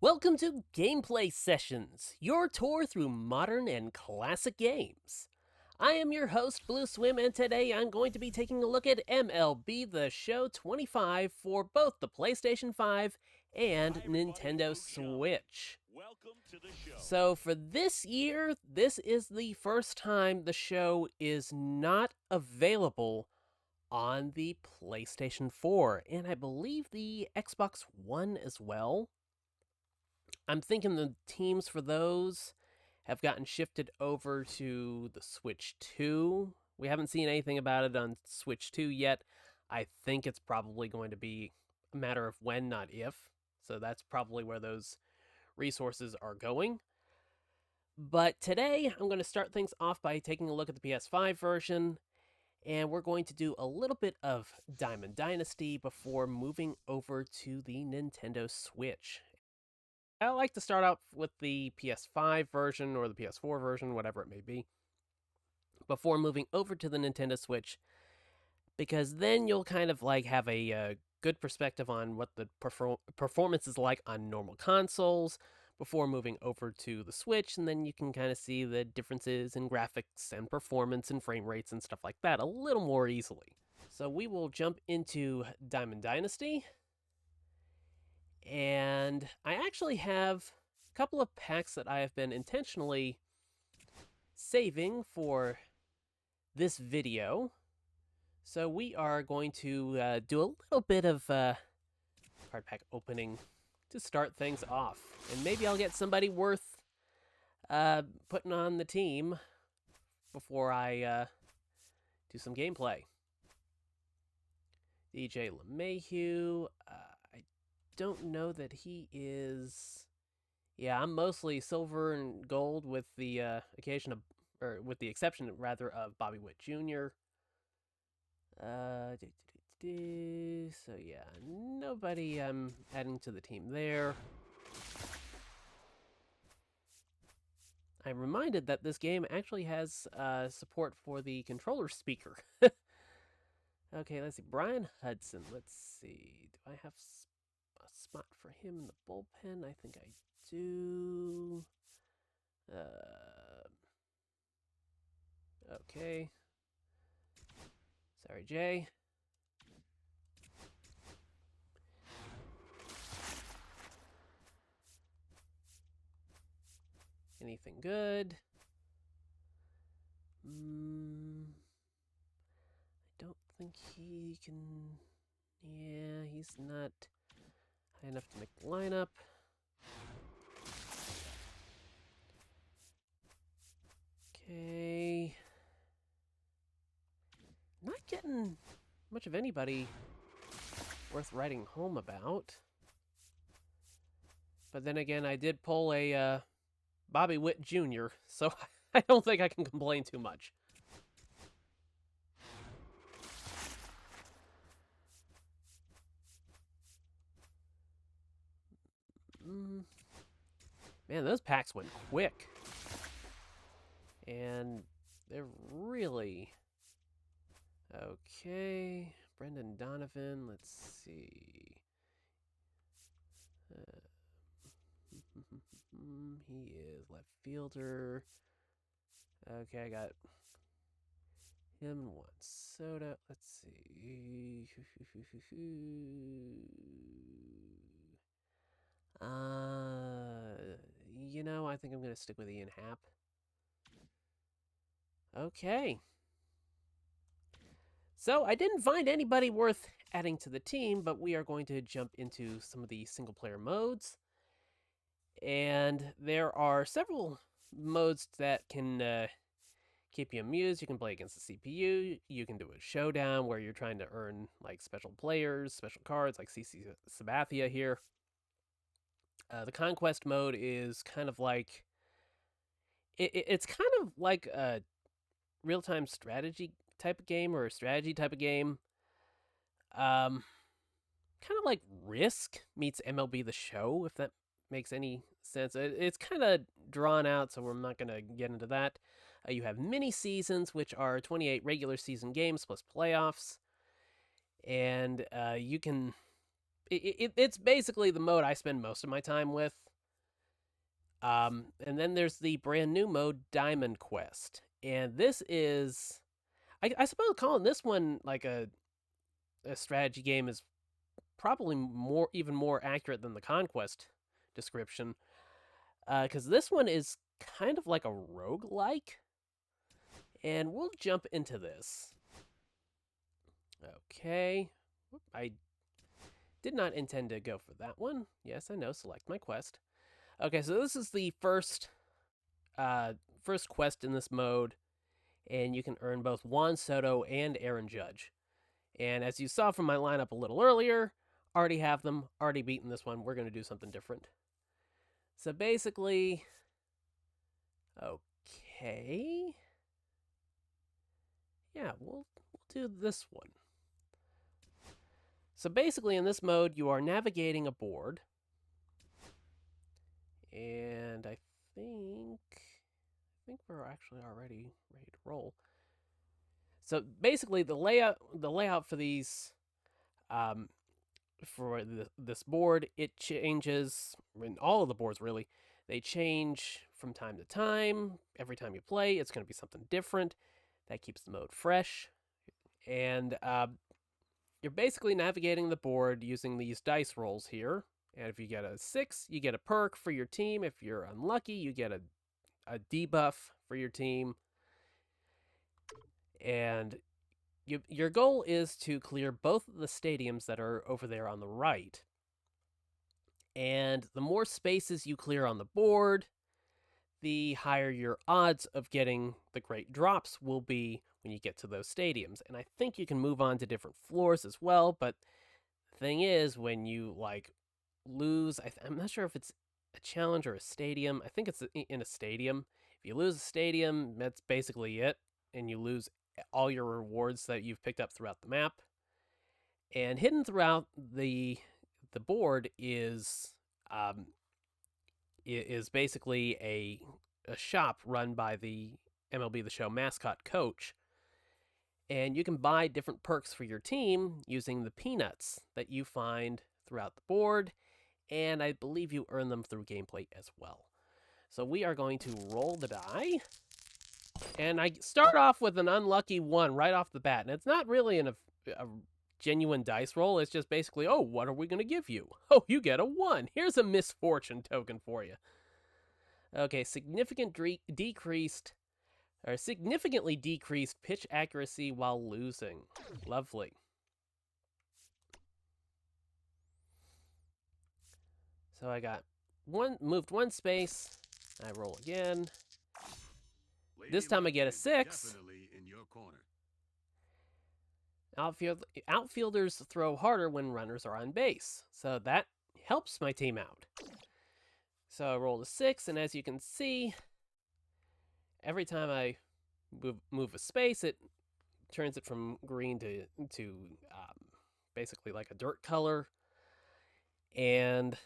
Welcome to Gameplay Sessions, your tour through modern and classic games. I am your host, Blueswim, and today I'm going to be taking a look at MLB The Show 25 for both the PlayStation 5 and Nintendo Switch. So for this year, this is the first time the show is not available on the PlayStation 4, and I believe the Xbox One as well. I'm thinking the teams for those have gotten shifted over to the Switch 2. We haven't seen anything about it on Switch 2 yet. I think it's probably going to be a matter of when, not if. So that's probably where those resources are going. But today, I'm going to start things off by taking a look at the PS5 version. And we're going to do a little bit of Diamond Dynasty before moving over to the Nintendo Switch. I like to start out with the PS5 version or the PS4 version, whatever it may be, before moving over to the Nintendo Switch, because then you'll kind of like have a good perspective on what the performance is like on normal consoles before moving over to the Switch, and then you can kind of see the differences in graphics and performance and frame rates and stuff like that a little more easily. So we will jump into Diamond Dynasty. And I actually have a couple of packs that I have been intentionally saving for this video. So we are going to do a little bit of card pack opening to start things off. And maybe I'll get somebody worth putting on the team before I do some gameplay. DJ LeMahieu. I don't know that he is. Yeah, I'm mostly silver and gold with the occasion of, or with the exception rather of Bobby Witt Jr. So yeah, nobody I'm adding to the team there. I'm reminded that this game actually has support for the controller speaker. Okay, let's see. Brian Hudson. Let's see. Do I have a spot for him in the bullpen? I think I do. Okay. Sorry, Jay. Anything good? I don't think he can. Yeah, he's not high enough to make the lineup. Okay. Not getting much of anybody worth writing home about. But then again, I did pull a Bobby Witt Jr., so I don't think I can complain too much. Man, those packs went quick. And they're really... Okay, Brendan Donovan, let's see. He is left fielder. Okay, I got him and Juan Soto. Let's see. I think I'm going to stick with Ian Happ. Okay. So I didn't find anybody worth adding to the team, but we are going to jump into some of the single-player modes. And there are several modes that can keep you amused. You can play against the CPU. You can do a showdown where you're trying to earn like special players, special cards like CC Sabathia here. The conquest mode is kind of like it's kind of like a real-time strategy type of game or a strategy type of game. Kind of like Risk meets MLB The Show, if that makes any sense. It's kind of drawn out, so we're not going to get into that. You have mini seasons, which are 28 regular season games plus playoffs, and you can. It's basically the mode I spend most of my time with. And then there's the brand new mode, Diamond Quest. And this is, I suppose calling this one like a strategy game is probably even more accurate than the Conquest description. Because this one is kind of like a roguelike. And we'll jump into this. Okay. I did not intend to go for that one. Yes, I know. Select my quest. Okay, so this is the first quest in this mode, and you can earn both Juan Soto and Aaron Judge. And as you saw from my lineup a little earlier, already have them, already beaten this one. We're going to do something different. So basically, okay. Yeah, we'll do this one. So basically in this mode, you are navigating a board. And I think we're actually already ready to roll. So basically the layout for these for this board, it changes in all of the boards really. They change from time to time. Every time you play, it's going to be something different. That keeps the mode fresh. And you're basically navigating the board using these dice rolls here. And if you get a 6, you get a perk for your team. If you're unlucky, you get a debuff for your team. And your goal is to clear both of the stadiums that are over there on the right. And the more spaces you clear on the board, the higher your odds of getting the great drops will be when you get to those stadiums. And I think you can move on to different floors as well, but the thing is, when you lose, I'm not sure if it's a challenge or a stadium. I think it's in a stadium. If you lose a stadium, that's basically it, and you lose all your rewards that you've picked up throughout the map. And hidden throughout the board is basically a shop run by the MLB The Show mascot coach. And you can buy different perks for your team using the peanuts that you find throughout the board. And I believe you earn them through GamePlay as well. So we are going to roll the die. And I start off with an unlucky 1 right off the bat. And it's not really a genuine dice roll. It's just basically, oh, what are we going to give you? Oh, you get a 1. Here's a misfortune token for you. Okay, significantly decreased pitch accuracy while losing. Lovely. So I got moved 1 space. I roll again. This time I get a 6. Outfielders throw harder when runners are on base, so that helps my team out. So I rolled a 6, and as you can see, every time I move a space, it turns it from green to basically like a dirt color. And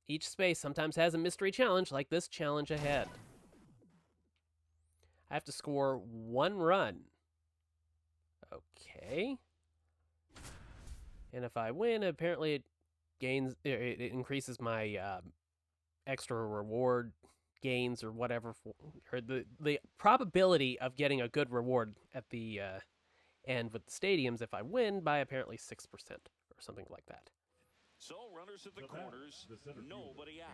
each space sometimes has a mystery challenge, like this challenge ahead. I have to score 1 run. Okay. And if I win, apparently it increases my extra reward gains or whatever, or the probability of getting a good reward at the end with the stadiums if I win by apparently 6% or something like that. So runners at the corners, nobody out.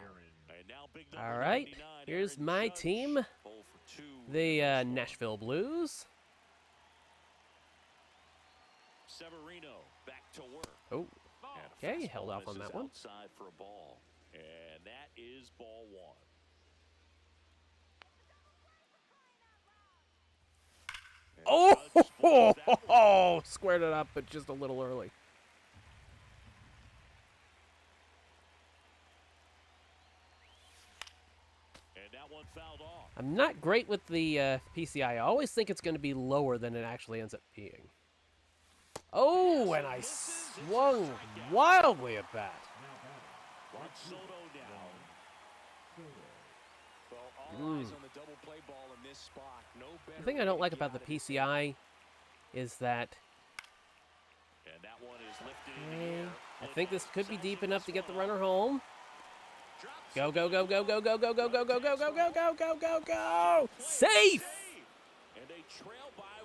And now big all right, here's my team, the Nashville Blues. Severino back to work. Oh, okay, held off on that one. Outside for a ball, and that is ball 1. Oh, squared it up, but just a little early. And that one fouled off. I'm not great with the PCI. I always think it's going to be lower than it actually ends up being. Oh, and I swung wildly at that. The thing I don't like about the PCI is that I think this could be deep enough to get the runner home. Go, go, go, go, go, go, go, go, go, go, go, go, go, go, go, go, go. Safe!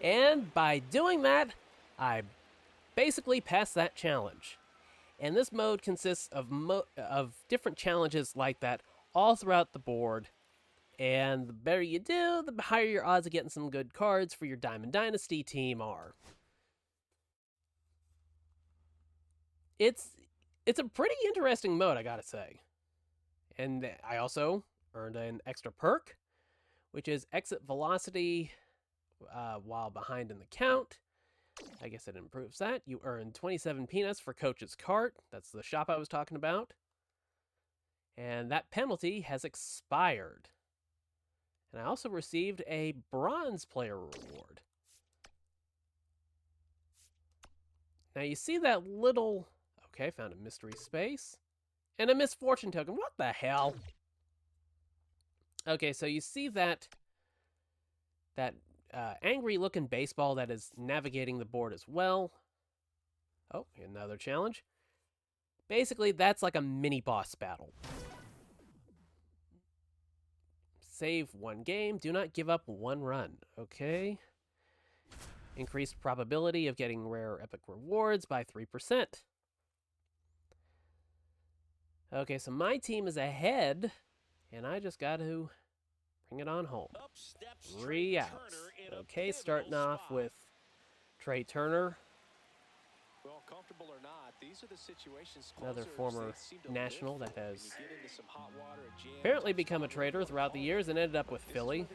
And by doing that, I basically passed that challenge. And this mode consists of different challenges like that all throughout the board. And the better you do, the higher your odds of getting some good cards for your Diamond Dynasty team are. It's a pretty interesting mode, I gotta say. And I also earned an extra perk, which is exit velocity while behind in the count. I guess it improves that. You earn 27 peanuts for Coach's Cart. That's the shop I was talking about. And that penalty has expired. And I also received a bronze player reward. Now you see that little... Okay, found a mystery space. And a misfortune token. What the hell? Okay, so you see that angry-looking baseball that is navigating the board as well. Oh, another challenge. Basically, that's like a mini-boss battle. Save one game. Do not give up one run. Okay. Increased probability of getting rare epic rewards by 3%. Okay, so my team is ahead, and I just got to bring it on home. 3 outs. Okay, starting off with Trey Turner. Well, comfortable or not, these are the situations. Another former national that has apparently become a trader throughout the years and ended up with Philly,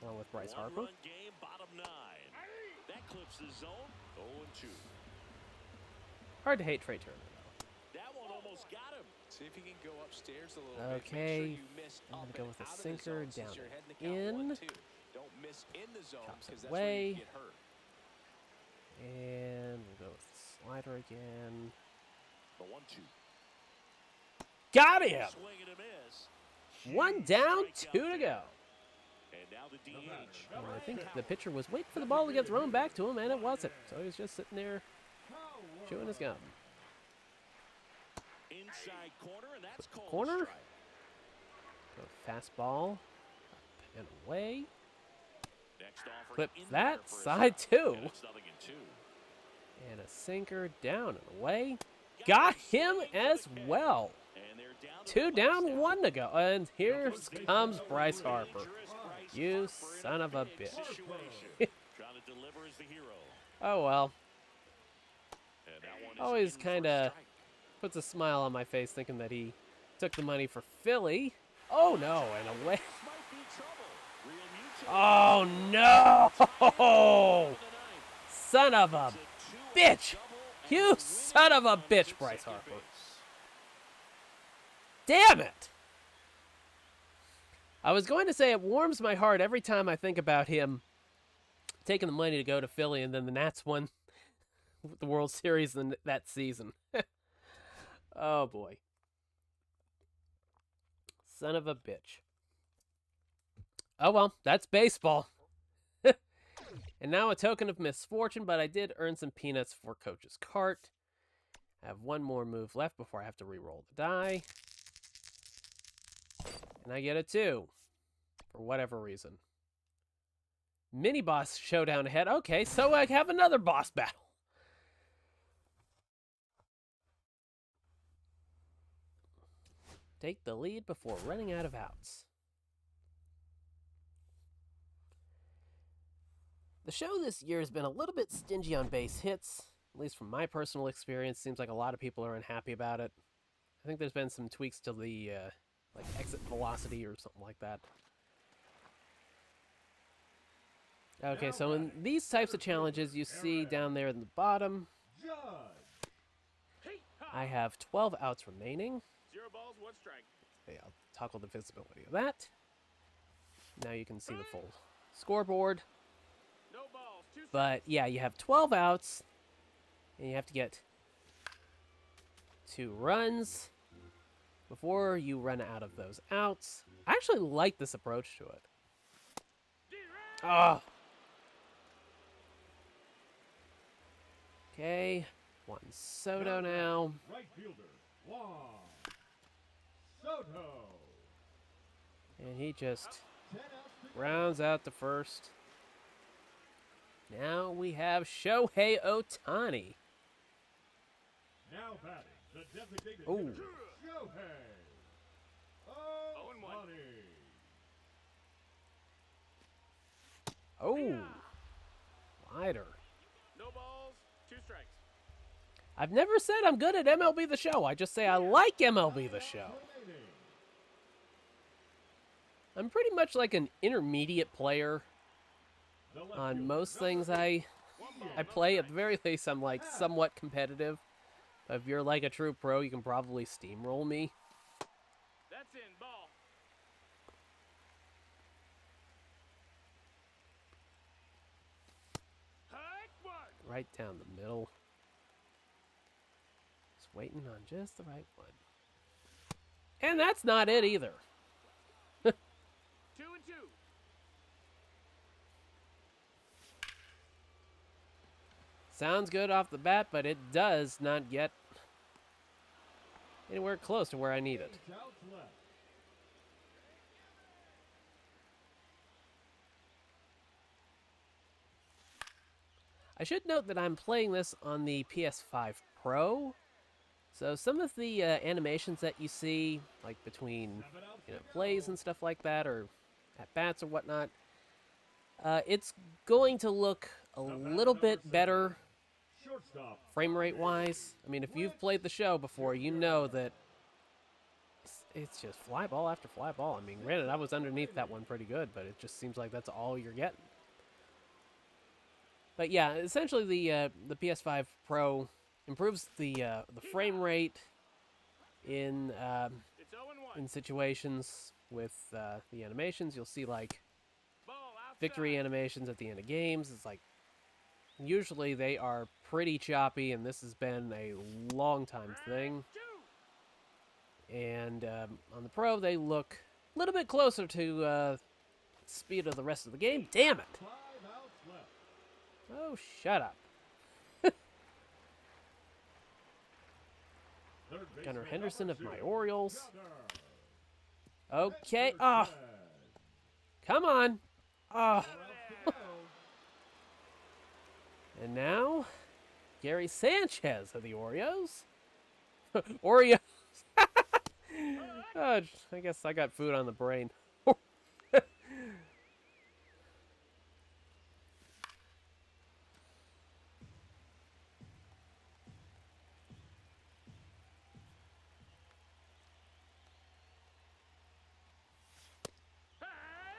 along with Bryce Harper. Hard to hate Trey Turner, though. That one almost got him. See if he can go upstairs a little bit. Okay, I'm going to go with a sinker down in. Don't miss in the zone, Chops because it that's where you away. get hurt. And we'll go with the slider again. The 1-2. Got him! Swing and a miss. One down, 2 to go. And now the DH. And I think the pitcher was waiting for the ball to get thrown back to him, and it wasn't. So he was just sitting there chewing his gum. Inside corner, and that's called Corner. strike. Go fastball. Up and away. Next offer Clip in that. there for a Side strike. 2. And it's 0-2. And a sinker down and away. Got him as well. And they're down to 2 the down, last 1 to go. And here out. comes Bryce Harper. Dangerous Bryce You Harper in son of a big bitch. situation. Trying to deliver as the hero. Oh well. And that one is Always in for a kind of strike. puts a smile on my face thinking that he took the money for Philly. Oh no, and away. This might be trouble. Real mutual. Oh no! Son of a bitch! You son of a bitch, Bryce Harper. Damn it! I was going to say it warms my heart every time I think about him taking the money to go to Philly, and then the Nats won the World Series that season. Oh boy. Son of a bitch. Oh well, that's baseball. And now a token of misfortune, but I did earn some peanuts for Coach's Cart. I have one more move left before I have to re-roll the die. And I get a 2. For whatever reason. Mini boss showdown ahead. Okay, so I have another boss battle. Take the lead before running out of outs. The show this year has been a little bit stingy on base hits, at least from my personal experience. Seems like a lot of people are unhappy about it. I think there's been some tweaks to the like exit velocity or something like that. Okay, so in these types of challenges you see down there in the bottom, I have 12 outs remaining. 0 balls, 1 strike. Okay, I'll toggle the visibility of that. Now you can see the full scoreboard. No balls, 2 strikes. But yeah, you have 12 outs, and you have to get 2 runs before you run out of those outs. I actually like this approach to it. Ah. Okay, Juan Soto now. Right fielder, Juan Soto. And he just rounds out the first. Now we have Shohei Ohtani. Now batting, the designated Ooh. hitter, Shohei Ohtani. Oh, lighter. No balls, 2 strikes. I've never said I'm good at MLB The Show. I just say I like MLB The Show. I'm pretty much like an intermediate player on most things I play. At the very least, I'm like somewhat competitive. If you're like a true pro, you can probably steamroll me. That's in, ball. Right down the middle. Just waiting on just the right one. And that's not it either. 2-2. Sounds good off the bat, but it does not get anywhere close to where I need it. I should note that I'm playing this on the PS5 Pro, so some of the animations that you see, like between plays and stuff like that, or at bats or whatnot, it's going to look a little bit better frame rate wise. I mean, if you've played the show before, you know that it's just fly ball after fly ball. I mean, granted, I was underneath that one pretty good, but it just seems like that's all you're getting. But yeah, essentially the PS5 Pro improves the frame rate in situations with the animations. You'll see like victory animations at the end of games. It's like usually they are pretty choppy, and this has been a long time thing. And on the Pro, they look a little bit closer to speed of the rest of the game. Damn it! Oh, shut up. Gunnar Henderson of my Orioles. Okay. Oh. Come on. Oh. And now, Gary Sanchez of the Oreos. Oreos. Oh, I guess I got food on the brain.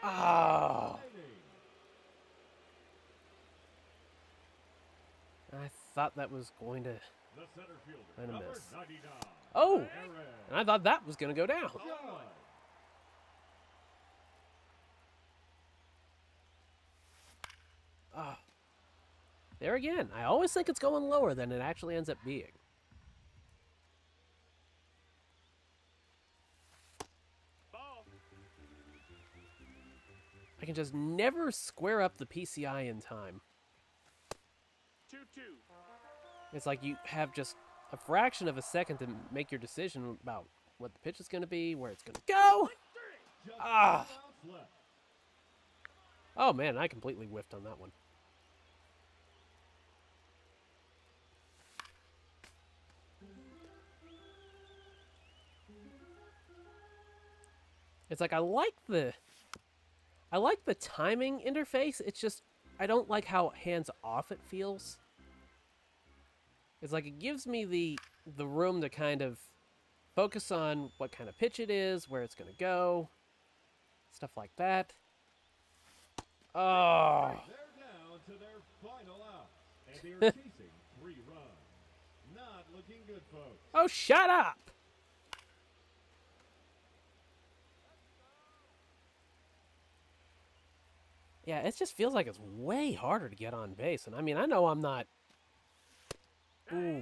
Oh. I thought that was going to miss. Oh! And I thought that was going to go down. Oh. There again, I always think it's going lower than it actually ends up being. I can just never square up the PCI in time. 2-2. It's like you have just a fraction of a second to make your decision about what the pitch is going to be, where it's going to go. Ah! Oh man, I completely whiffed on that one. It's like I like the timing interface. It's just I don't like how hands-off it feels. It's like it gives me the room to kind of focus on what kind of pitch it is, where it's going to go, stuff like that. Oh. They're down to their final out, and they're chasing 3 runs. Not looking good, folks. Oh, shut up! Yeah, it just feels like it's way harder to get on base. And I mean, I know I'm not... Ooh.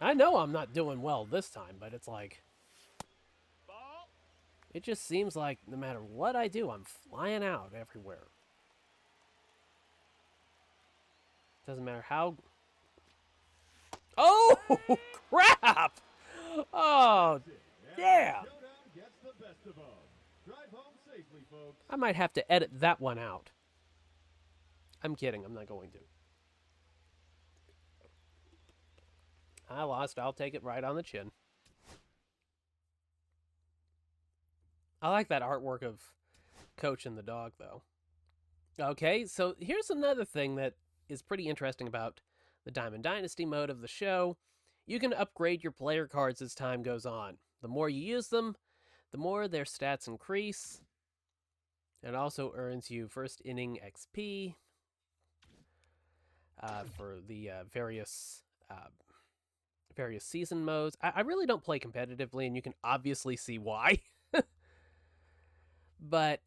I know I'm not doing well this time, but it's like... It just seems like no matter what I do, I'm flying out everywhere. Doesn't matter how... Oh, crap! Oh, damn. Showdown gets the best of 'em. Drive home safely, folks. I might have to edit that one out. I'm kidding. I'm not going to. I lost. I'll take it right on the chin. I like that artwork of Coach and the dog, though. Okay, so here's another thing that is pretty interesting about the Diamond Dynasty mode of the show. You can upgrade your player cards as time goes on. The more you use them, the more their stats increase. It also earns you first inning XP for the various season modes. I really don't play competitively, and you can obviously see why. But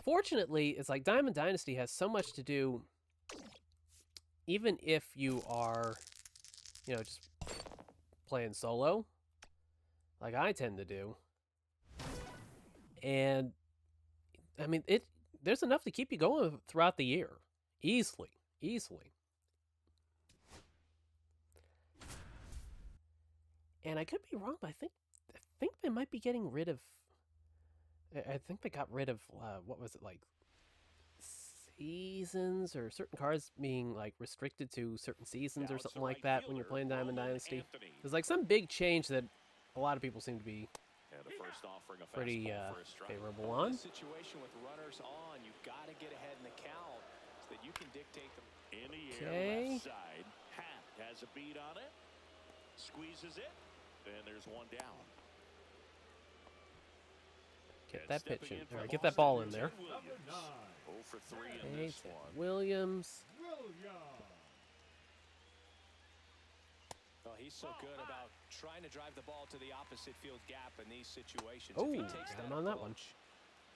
fortunately, it's like Diamond Dynasty has so much to do, even if you are, just playing solo, like I tend to do. And I mean, there's enough to keep you going throughout the year, easily. And I could be wrong, but I think they might be getting rid of. I think they got rid of what was it, like seasons, or certain cards being like restricted to certain seasons or something like that when you're playing Diamond Dynasty. There's like some big change that a lot of people seem to be pretty favorable on. Situation with runners on, you've got to get ahead in the count so that you can dictate them. In the air, left side. Hat has a beat on it. Squeezes it. And there's one down. Get that pitch in, or get that ball in there. Number 9. 0 for 3 in this one. Williams. Well, he's so good about trying to drive the ball to the opposite field gap in these situations. Oh, if he takes got him on that one.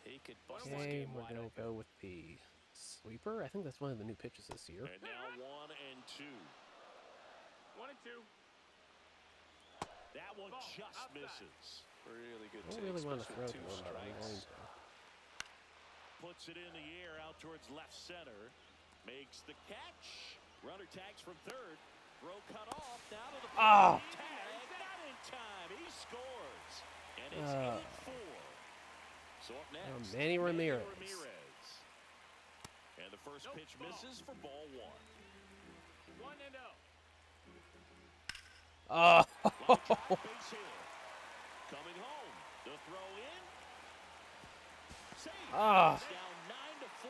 He could bust this Okay, game we're wide going to open. go with the sweeper. I think that's one of the new pitches this year. And now 1 and 2. 1 and 2. That one just misses. Really good I don't take, really want to throw especially to with 2 him, but I'm strikes. going to. Puts it in the air out towards left center. Makes the catch. Runner tags from third. Throw cut off. Now to the Oh. tag. Not in time. He scores. And it's 8-4. So up next, Manny Ramirez. And the first pitch misses for ball 1. 1 and 0. Oh, Base hit. Coming home. The throw in. Save. Ah. It's down 9-4.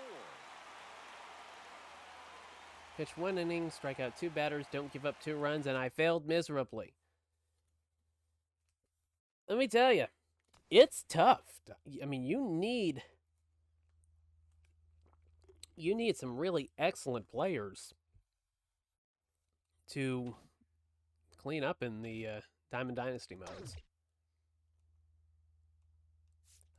Pitch 1 inning, strike out 2 batters, don't give up 2 runs, and I failed miserably. Let me tell you, it's tough. I mean, you need some really excellent players to clean up in the Diamond Dynasty modes.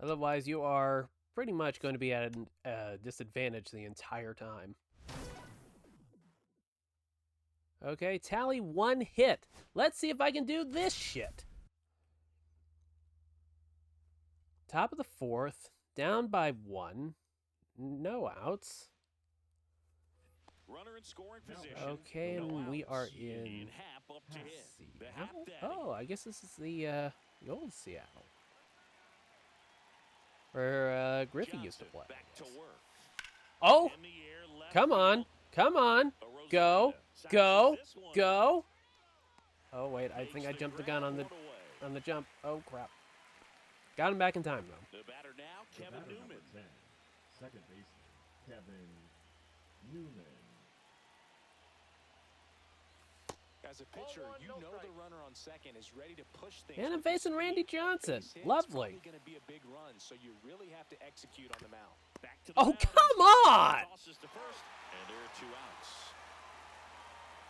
Otherwise, you are pretty much going to be at a disadvantage the entire time. Okay, tally 1 hit. Let's see if I can do this shit. Top of the 4th, down by 1. No outs. Runner in scoring position. Okay, and we are in Hap up to hit. The Seattle? Hap Daddy. Oh, I guess this is the old Seattle. Where Griffey used to Johnson play. back to work. Oh, In the air, left come on. field. Come on. Arozarena Go. sizes Go. this one Go. Oh, wait, I Makes think I jumped the ground gun on the one away. jump. Oh, crap. Got him back in time, though. The batter now, The Kevin batter Newman. number 10. Second baseman, Kevin Newman. As a pitcher, you know the runner on second is ready to push things. And I'm with his facing Randy speed. Johnson. Base hit's Lovely. probably going to be a big run, so you really have to execute on the mound. Back to the Oh, mound. come on! Tosses to first, and there are 2 outs.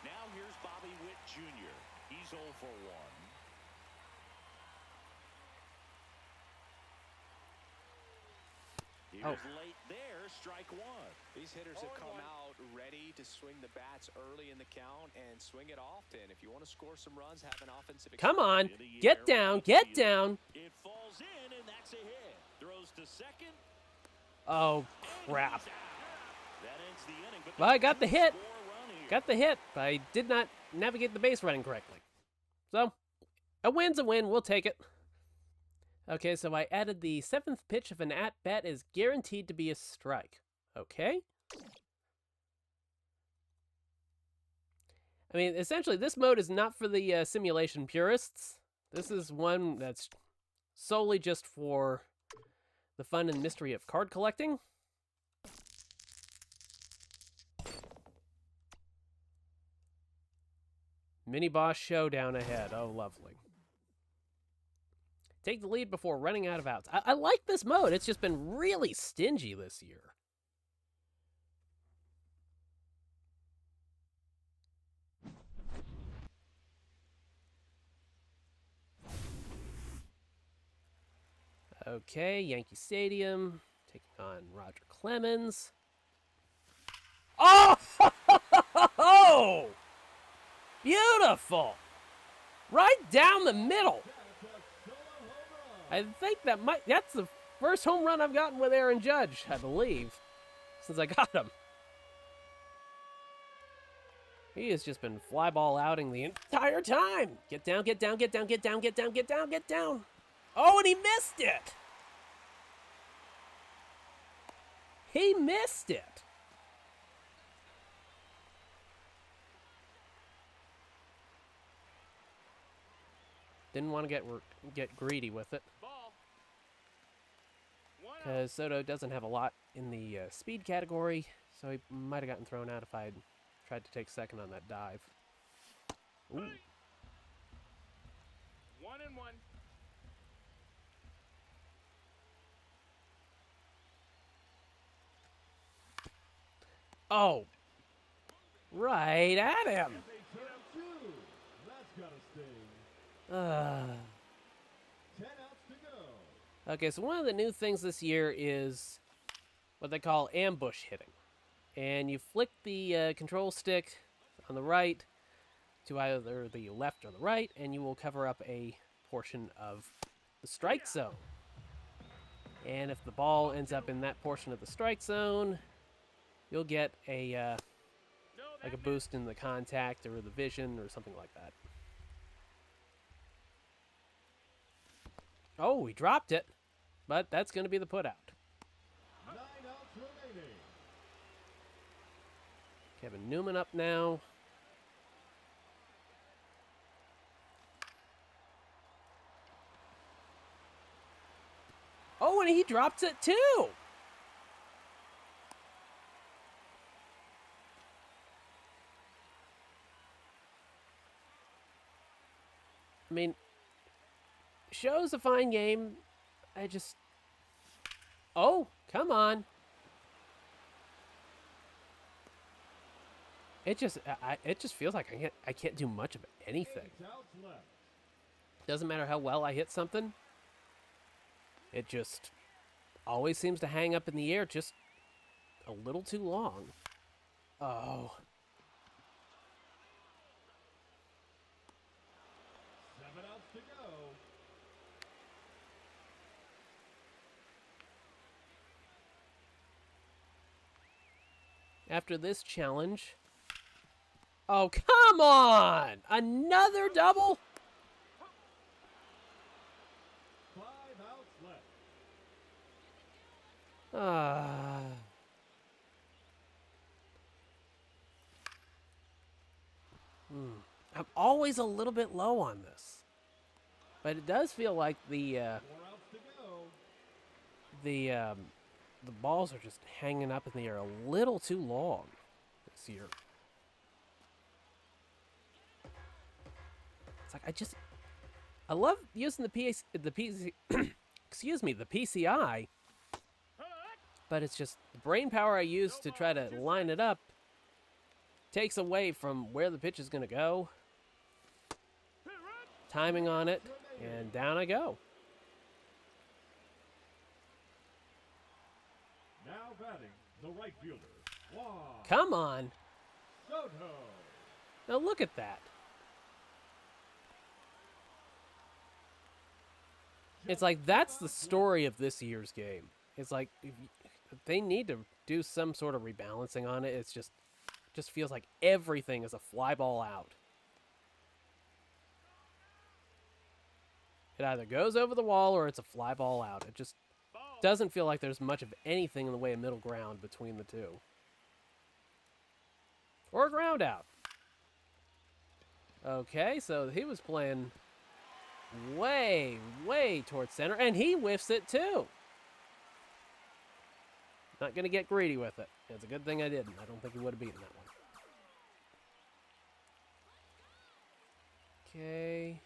Now here's Bobby Witt Jr. He's 0 for 1. He was late there, strike 1. These hitters have come out ready to swing the bats early in the count and swing it often. If you want to score some runs, have an offensive. Come on. In the Get air, down. right Get field. down. It falls in, and that's a hit. Throws to second. Oh, and crap. he's out. That ends the inning. But Well, I got the hit. 2-score run here. Got the hit, but I did not navigate the base running correctly. So, A win's a win. We'll take it. Okay, so I added the 7th pitch of an at-bat is guaranteed to be a strike. Okay. I mean, essentially, this mode is not for the simulation purists. This is one that's solely just for the fun and mystery of card collecting. Mini-boss showdown ahead. Oh, lovely. Take the lead before running out of outs. I like this mode. It's just been really stingy this year. Okay, Yankee Stadium. Taking on Roger Clemens. Oh! Beautiful! Right down the middle. I think that's the first home run I've gotten with Aaron Judge, I believe, since I got him. He has just been fly ball outing the entire time. Get down, get down, get down, get down, get down, get down, get down. Oh, and he missed it. He missed it. Didn't want to get greedy with it. Ball. Because Soto doesn't have a lot in the speed category, so he might have gotten thrown out if I had tried to take second on that dive. Ooh. 1-1. Oh, right at him. That's gotta sting. 10 outs to go. Okay, so one of the new things this year is what they call ambush hitting. And you flick the control stick on the right to either the left or the right, and you will cover up a portion of the strike zone. And if the ball ends up in that portion of the strike zone, you'll get a like a boost in the contact or the vision or something like that. Oh, he dropped it, but that's going to be the put out. 9 outs remaining. Kevin Newman up now. Oh, and he drops it too. I mean, Show's a fine game. I just... Oh, come on. It just feels like I can't do much of anything. 8 outs left. Doesn't matter how well I hit something. It just always seems to hang up in the air just a little too long. Oh. 7 outs to go. After this challenge... Oh, come on! Another double? 5 outs left. I'm always a little bit low on this. But it does feel like the 4 outs to go. the balls are just hanging up in the air a little too long this year. It's like I love using the PCI, but it's just the brain power I use to try to line it up takes away from where the pitch is going to go, timing on it, and down I go. Now batting, the right fielder. Juan Come on. Soto. Now look at that. It's like that's the story of this year's game. It's like if they need to do some sort of rebalancing on it. It's just feels like everything is a fly ball out. It either goes over the wall or it's a fly ball out. It just doesn't feel like there's much of anything in the way of middle ground between the two. Or a ground out. Okay, so he was playing way, way towards center, and he whiffs it too. Not going to get greedy with it. It's a good thing I didn't. I don't think he would have beaten that one. Okay.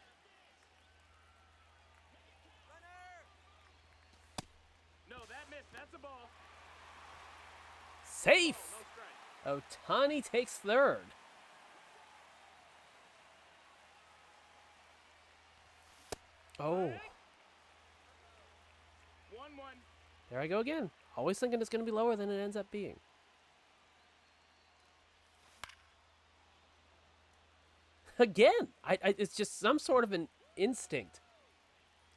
No, that missed. That's a ball. Safe! No strike. Ohtani takes third. Oh, 1-1. there I go again. Always thinking it's going to be lower than it ends up being. Again, it's just some sort of an instinct.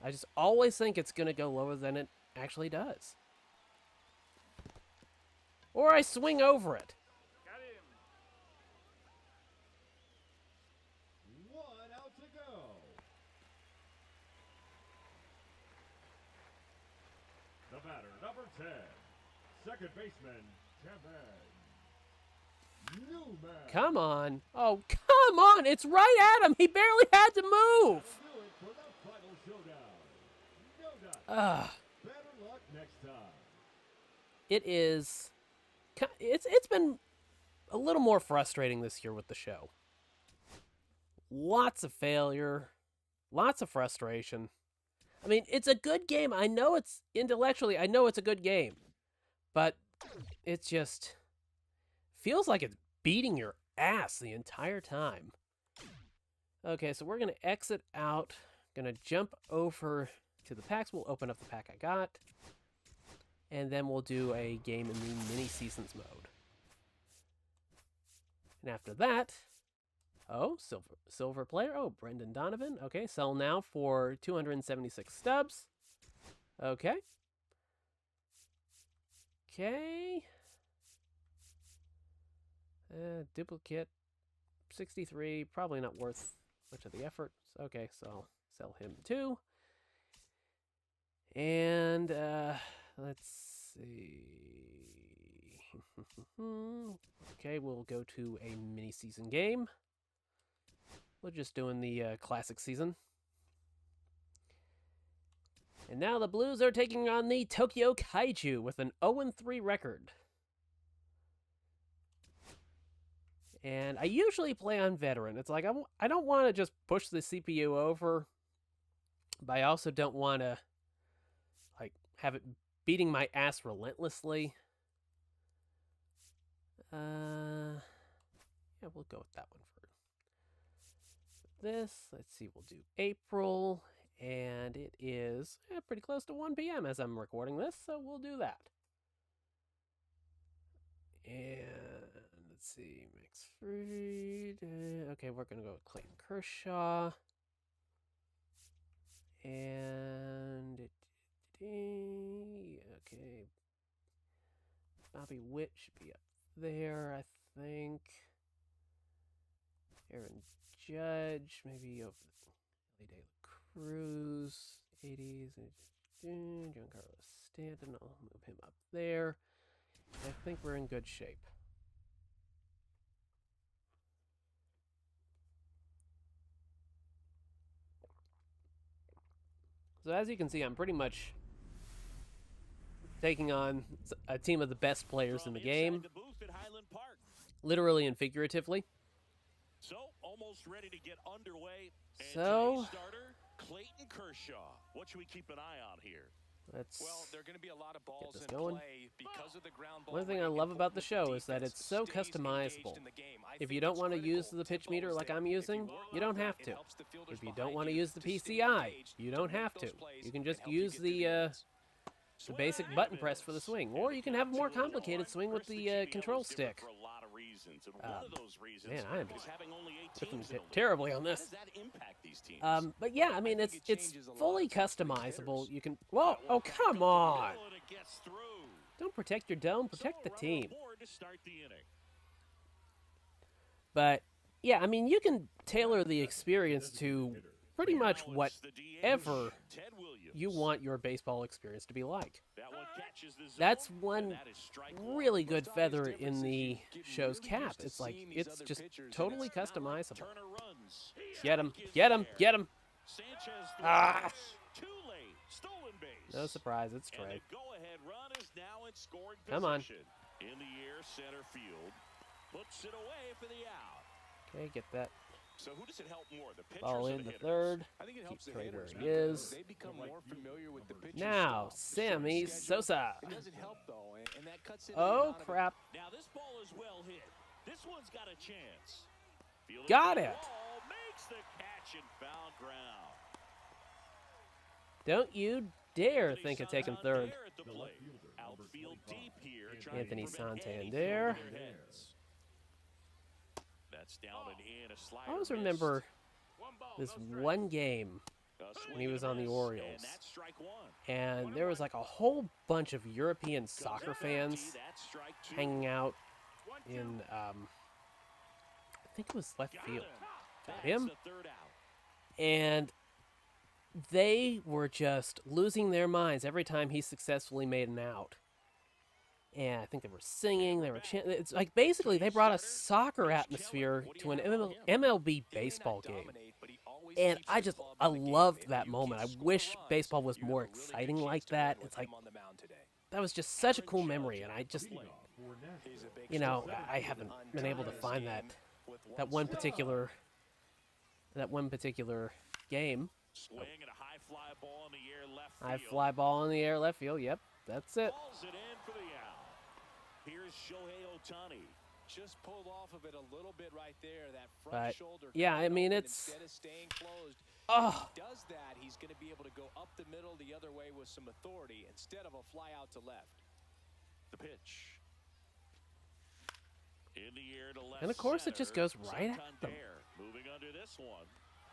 I just always think it's going to go lower than it actually does. Or I swing over it. Got him. 1 out to go. The batter, number 10, second baseman, Kevin Newman. Come on. Oh, come on. It's right at him. He barely had to move. Do it for the final showdown. No doubt. Ugh. Better luck next time. It is. It's been a little more frustrating this year with the show. Lots of failure, lots of frustration. I mean, it's a good game. I know it's intellectually, I know it's a good game, but it just feels like it's beating your ass the entire time. Okay, so we're gonna exit out. Gonna jump over to the packs. We'll open up the pack I got. And then we'll do a game in the mini-seasons mode. And after that, oh, silver player. Oh, Brendan Donovan. Okay, sell now for 276 stubs. Okay. Okay. Duplicate, 63. Probably not worth much of the effort. Okay, so I'll sell him too. And, let's see. Okay, we'll go to a mini-season game. We're just doing the classic season. And now the Blues are taking on the Tokyo Kaiju with an 0-3 record. And I usually play on veteran. It's like I don't want to just push the CPU over, but I also don't want to like have it beating my ass relentlessly. Yeah, we'll go with that one for this. Let's see, we'll do April, and it is pretty close to 1 p.m. as I'm recording this, so we'll do that. And let's see, Max Fried. Okay, we're gonna go with Clayton Kershaw. And okay, Bobby Witt should be up there, I think. Aaron Judge, maybe over the De La Cruz, 80s. Giancarlo Stanton, I'll move him up there. I think we're in good shape. So as you can see, I'm pretty much taking on a team of the best players in the game, literally and figuratively. So almost ready to get underway. And So starter Clayton Kershaw. What should we keep an eye on here? let's Well, there are going to be a lot of balls this in going. play because of the ground ball. One thing I rate. love about the Important show is that defense it's so stays customizable. engaged in the game. I If think you don't it's want to use critical. the pitch Tempo meter is like there. I'm If you using, work you don't on have that, to. it helps the fielders If you don't behind want to you use the stay PCI, engaged, you to don't make have those to. plays You can and just help you use get to the the ends. basic button press for the swing, or you can have a more complicated swing with the control stick. For a lot of reasons, and Um, one of those reasons man, I am is having only 8 ripping teams in a league. terribly on How this. does that impact these teams? But yeah, I mean, I think it's it changes a lot fully for the customizable. hitters. You can. Whoa! Oh, come on! And it gets through. Don't protect your dome. Protect So the a runner team. aboard to start the inning. But yeah, I mean, you can tailor the experience to pretty much Now it's the whatever DH, Ted Williams. you want your baseball experience to be like. That one catches the zone, That's and one that is strike one. really good Most obvious feather difference in is the you're getting show's really cap. used to It's like, seeing these it's other just pitchers, and totally it's not like customizable. Turner runs. Get him, Strike is get him, there. get him. Sanchez Ah. throws. Too late. Stolen base. No surprise, it's And Trey. the go-ahead run is now in scoring Come on. position. In the air, center field. Puts it away for the out. Okay, get that So who does it help more, the pitchers ball or in the the hitters? third. I think it helps the Keep Trey hitters where he because is. they become more familiar with the pitcher's Now, style, the short Sammy schedule. Sosa. It doesn't help though, and that cuts in. Oh, crap. Now this ball is well hit. This one's got a chance. Fielding Got the it. ball, makes the catch and foul ground. Don't you dare Anthony think of taking third. Santander at the plate. Outfield deep here, trying Anthony to prevent any Santander. throw to their heads. That's down and in, a slider I always missed. remember One ball, this no strike. one game A when he swing was and a on the miss, Orioles. and that's strike one. And there was like a whole bunch of European soccer Goes fans empty, that's strike two. hanging out 1-2. in, I think it was left Got field. him. Got That's him. the third out. And they were just losing their minds every time he successfully made an out. And I think they were singing, they were chanting. It's like basically they brought a soccer atmosphere to an MLB baseball game. And I just, I loved that moment. I wish baseball was more exciting like that. It's like, that was just such a cool memory. And I just, you know, I haven't been able to find that one particular game. Swing and a high fly ball in the air left High field. fly ball in the air left field. Yep, that's it. Balls it in for the out. Here's Shohei Ohtani. Just pulled off of it a little bit right there. That front But, shoulder. yeah, coming I mean, open it's- instead of staying closed. Oh, If he does that, he's going to be able to go up the middle the other way with some authority instead of a fly out to left. The pitch. In the air to left And of course it just center. goes right at them. Santander moving under this one.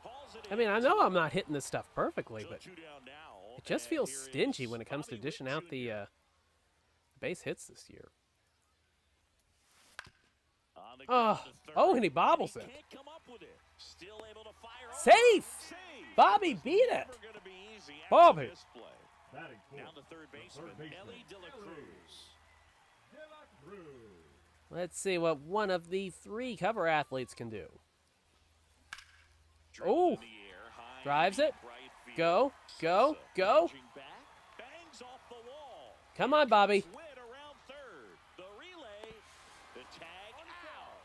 Hauls it I mean, in. I know I'm not hitting this stuff perfectly, So but two down now, it just and feels here stingy is when it comes to Bobby dishing Witt out Jr. the base hits this year. On the Oh, ground to third, oh, and he bobbles he it. can't come up with it. Still able to fire off. Safe! Save. Bobby It's beat never it. gonna be easy after Bobby. this play. Batting Down fourth, to third the baseman, Ellie De La Cruz. De La Cruz. Let's see what one of the three cover athletes can do. Dribble Oh, in the air, high drives deep it. right field. Go, go, Sosa go. edging back, bangs off the wall. Come on, Bobby. Witt around third. The relay, the tag out.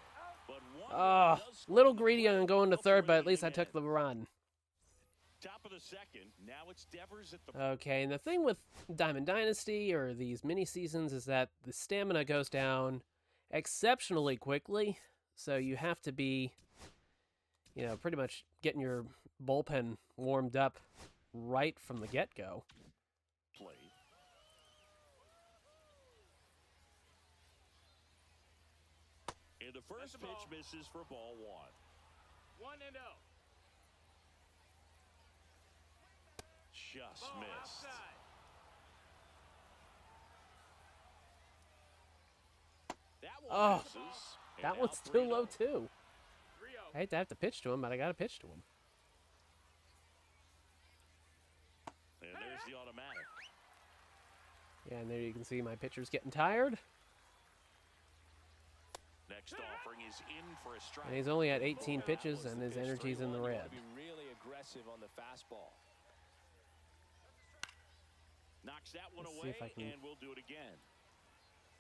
But one Oh, runner does score little on the greedy play. on going to No third, but at three least I took the ahead. run. Top of the second. Now it's Devers at the Okay, and the thing with Diamond Dynasty or these mini seasons is that the stamina goes down exceptionally quickly. So you have to be, you know, pretty much getting your bullpen warmed up right from the get-go. plate. And the first That's the pitch ball. misses for ball one. 1-0. Just Ball missed. outside. That one Oh, misses. And that now one's too 3-0. low, too. 3-0. I hate to have to pitch to him, but I got to pitch to him. And there's the automatic. Yeah, and there you can see my pitcher's getting tired. Next offering is in for a strike. And he's only at 18 That pitches, was and the his pitch. energy's in the 3-1, you red. wanna be really aggressive on the fastball. Knocks that one Let's see away, if I can- and we'll do it again.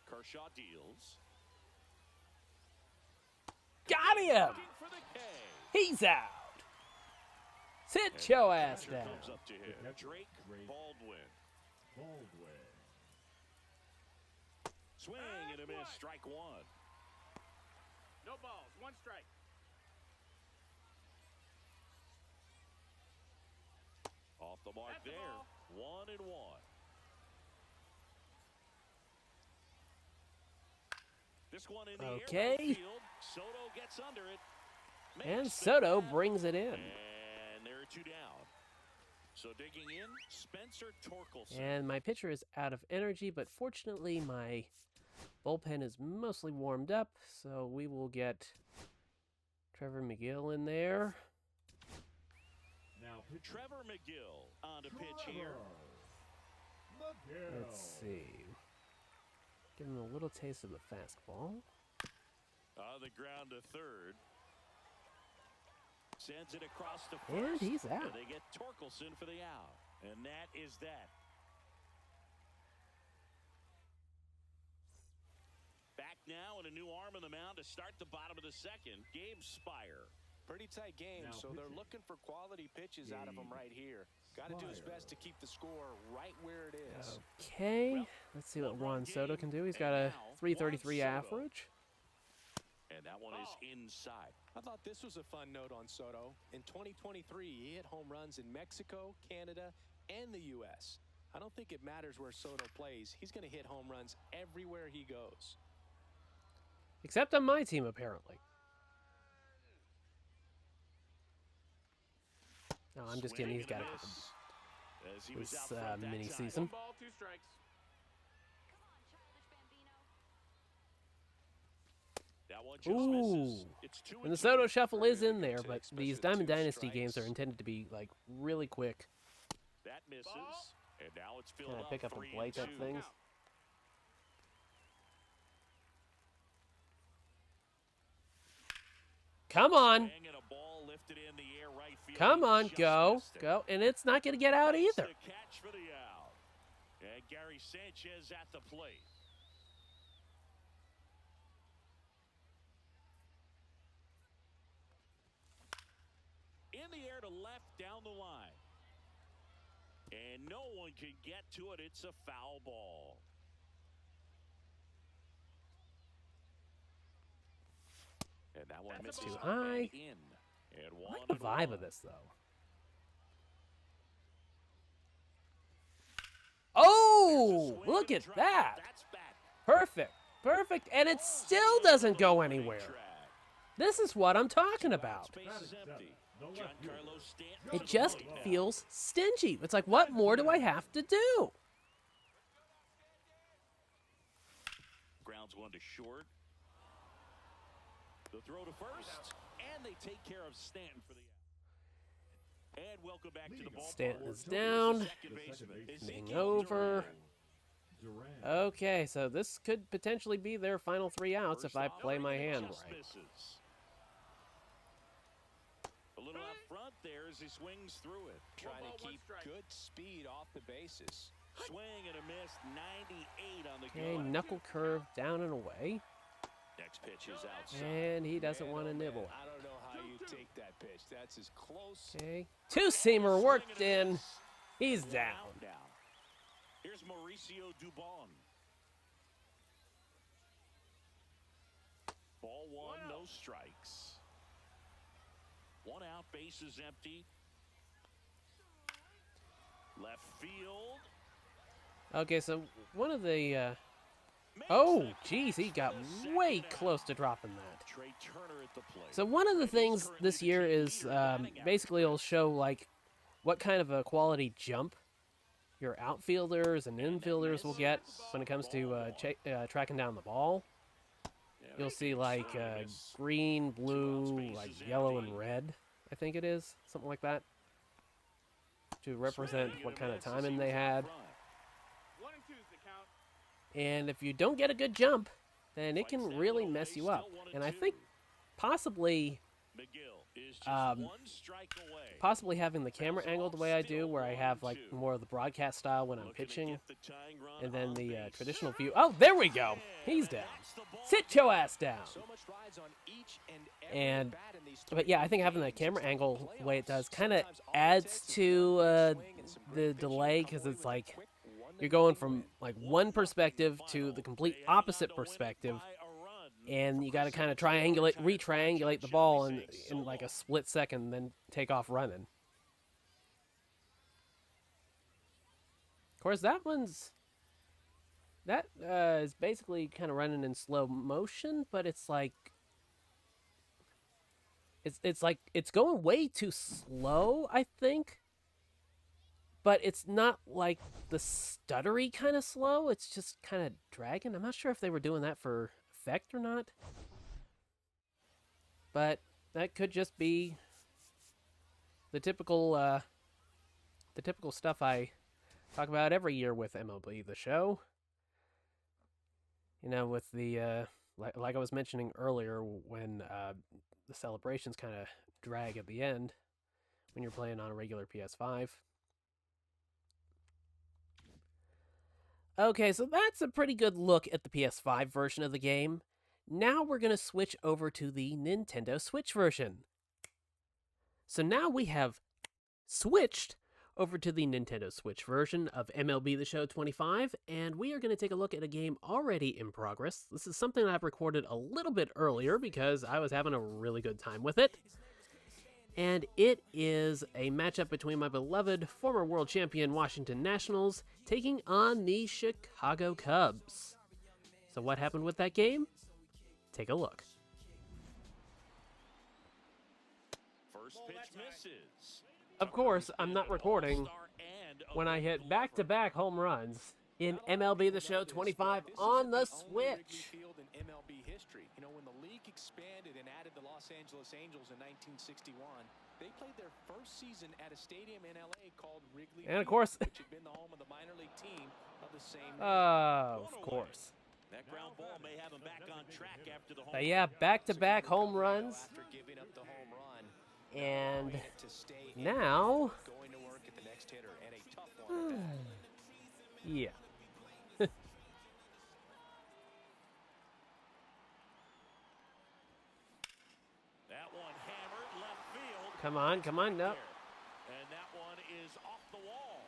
Kershaw deals. Got him! Looking for the K. He's out! Sit your ass Catcher down. comes up to him. Drake Baldwin. Baldwin. Swing and a miss. Strike one. No balls. 1 strike. Off the mark That's the there. ball. 1-1. This one in the air Okay. right field. Soto gets under it. And Makes the Soto grab, brings it in. And there are two down. So digging in, Spencer Torkelson. And my pitcher is out of energy, but fortunately my bullpen is mostly warmed up, so we will get Trevor McGill in there. Now pitching. Trevor McGill on to pitch here. McGill. Let's see. Give him a little taste of the fastball. On the ground to third. Sends it across to And first. he's out. And they get Torkelson for the out. And that is that. Back now and a new arm on the mound to start the bottom of the second. Gabe Spire. Pretty tight game, Now so they're pitching. looking for quality pitches out of him right here. Got to do his best to keep the score right where it is. Okay. Let's see what Juan Soto can do. He's got a 333 average. And that one is inside. I thought this was a fun note on Soto. In 2023, he hit home runs in Mexico, Canada, and the U.S. I don't think it matters where Soto plays. He's going to hit home runs everywhere he goes. Except on my team, apparently. No, I'm just kidding. He's got it for As he was this out front that mini time. season. 1 ball, 2 strikes. That one just Ooh. misses. It's 2 And the Soto 2. Shuffle is in there, Take but special these Diamond 2 Dynasty games are strikes. intended to be, like, really quick. That misses. And now it's filled Kind of up pick up 3 and play and type 2. things. Come on. Swing and a ball lifted in the air, right field. Come He on. just Go. missed it. Go. And it's not going to get out Makes either. the catch for the out. And Gary Sanchez at the plate. In the air to left down the line. And no one can get to it. It's a foul ball. And that one That's misses too up high. and in. And I one like the and vibe one. of this, though. Oh, Swing look and at drive. that. That's back. Perfect. Perfect. And it still doesn't go anywhere. Track. This is what I'm talking about. Space is empty. The left fielder. Giancarlo Stanton It to the just plate now. feels stingy. It's like, what more do I have to do? Grounds one to short. The throw to first, and they take care of Stanton for the out. And welcome back to the ballpark. Stanton is down. Second baseman, Being Ezekiel over. Duran. Duran. Okay, so this could potentially be their final 3 outs if I First play my offering hand just right. misses. A little out front there as he swings through it. Trying ball, to 1 keep strike. good speed off the bases. Swing and a miss, 98 on the Okay, go. knuckle curve down and away. Next pitch is outside. And he doesn't Man, want to oh, nibble. man, I don't know how you take that pitch. That's as close. Okay, two-seamer worked Swing and a in. miss. He's One down. out now. Here's Mauricio Dubon. Ball one, no strikes. 1 out, base is empty. Left field. Okay, so one of the... Makes Oh, the geez, he catch got for the second way out. close to dropping that. Trey Turner at the plate. So one of the And he's things currently this the year team is leader in batting average. basically it'll show like what kind of a quality jump your outfielders and infielders will get when it comes to tracking down the ball. Yeah, You'll see like swing and a miss. green, 2 blue, outs, like bases yellow empty. and red. I think it is something like that to represent Swing what and a kind of miss as timing he they was out had. front. 1 and 2's the count. And if you don't get a good jump, then it Fights can that really low, mess they you up. still 1 And I 2. think possibly McGill is just um, 1 strike away. possibly having the camera angled the way I do, where I have like more of the broadcast style when I'm Looking to pitching, get the tying run and then on the base. traditional view. Oh, there we go. He's down. That's the ball Sit your ass down. So much rides on each and every And bat in these but yeah, I think having the games. camera It's like angle the way it playoffs. does kind of Sometimes all it adds takes is to one good swing and some the great pitching to delay, come because away it's with a like quick 1-0 you're going from win. like one perspective to the complete opposite perspective, and you got to kind of retriangulate the ball in like a split second, then take off running. Of course, that is basically kind of running in slow motion, but it's like it's going way too slow, I think. But it's not like the stuttery kind of slow. It's just kind of dragging. I'm not sure if they were doing that for effect or not. But that could just be the typical stuff I talk about every year with MLB The Show. You know, with the like I was mentioning earlier, when the celebrations kind of drag at the end when you're playing on a regular PS5. Okay, so that's a pretty good look at the PS5 version of the game. Now we're going to switch over to the Nintendo Switch version. So now we have switched over to the Nintendo Switch version of MLB The Show 25, and we are going to take a look at a game already in progress. This is something I've recorded a little bit earlier because I was having a really good time with it. And it is a matchup between my beloved former world champion Washington Nationals taking on the Chicago Cubs. So what happened with that game? Take a look. First pitch misses. Of course, I'm not recording when I hit back-to-back home runs in MLB The Show 25 on the Switch. Field in MLB history. You know, when the league expanded and added the Los Angeles Angels in 1961, they played their first season at a stadium in LA called Wrigley And of Field, course, which had been the home of the minor league team of the same name. of course. That ground ball may have him back on track after the home But yeah, back-to-back home runs. After giving up the home run, And to stay now, going to work at the next hitter, and a tough one. yeah. That one hammered left field. Come on, no. And that one is off the wall.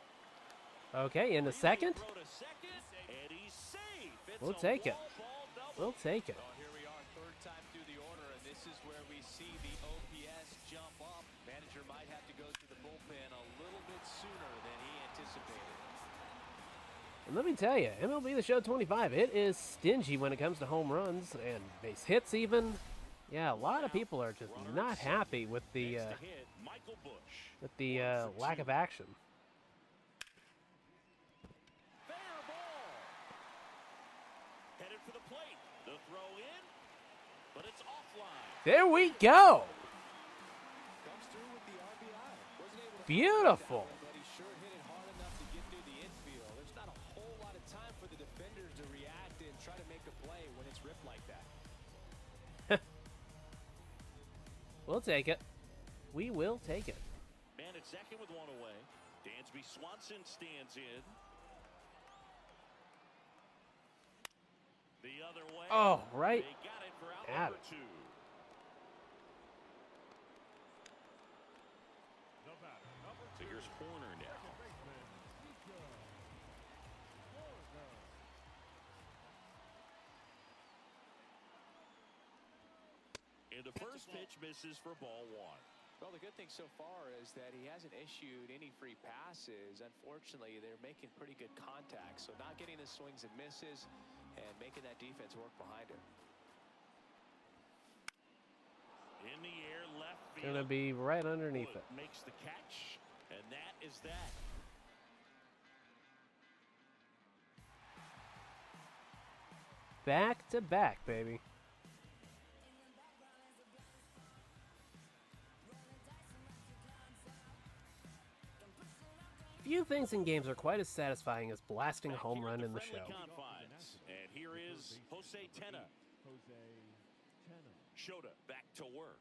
Okay, in a second, Throw to second, and he's safe. It's we'll a take it. wall ball double. We'll take it. Well, here we are, third time through the order, and this is where we see the OPS jump up. Manager might have to go to the bullpen a little bit sooner than he anticipated. And let me tell you, MLB The Show 25, it is stingy when it comes to home runs and base hits even. Yeah, a lot of people are just not happy with the Next to hit, Michael Bush. lack of action. Fair ball. Headed for the plate. The throw in, but it's offline. There we go. Comes through with the RBI. Wasn't able to Beautiful. but he sure hit it hard enough to get through the infield. There's not a whole lot of time for the defenders to react and try to make a play when it's ripped like that. We'll take it. We will take it. Man at second with one away. Dansby Swanson stands in. The other way. Oh, right. They got it for out Got number it. two. The batter, number 2, Here's Horner now. baseman, Mika Horner. And the first pitch misses for ball one. Well, the good thing so far is that he hasn't issued any free passes. Unfortunately, they're making pretty good contact, so not getting the swings and misses and making that defense work behind him. In the air, left field. Gonna be right underneath Wood it. makes the catch, and that is that. Back to back, baby. Few things in games are quite as satisfying as blasting a Back home here run at in the friendly show. confines. And here is Jose Tena. Jose Tenna. Shota back to work.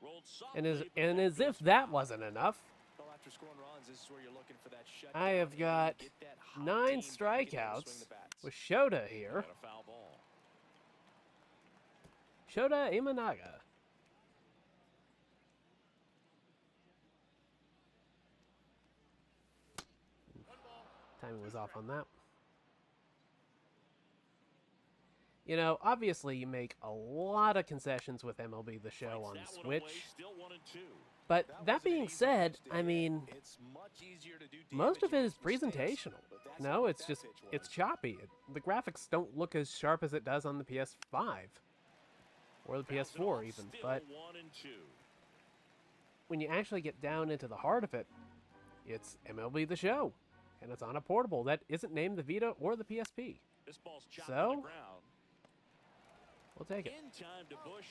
Rolled And softly, but as that if goes that wasn't enough, Well, after scoring runs, this is where you're looking for that shutdown. I have and got get that hot 9 team being able to swing strikeouts the bats. with Shota here. got a foul ball. Shota Imanaga. Timing was off on that. You know, obviously you make a lot of concessions with MLB The Show on the Fights that one away, Switch. still 1-2. But that wasn't being easy said, pitch to I hit. mean, It's much easier to do most of damage it is against mistakes, presentational. but that's No, not what it's that just, pitch it's was. choppy. The graphics don't look as sharp as it does on the PS5. Or the Bounce it PS4 off, even. still But 1-2. when you actually get down into the heart of it, it's MLB The Show. And it's on a portable that isn't named the Vita or the PSP. This ball's chopped So? to the ground. We'll take it. In time to Bush,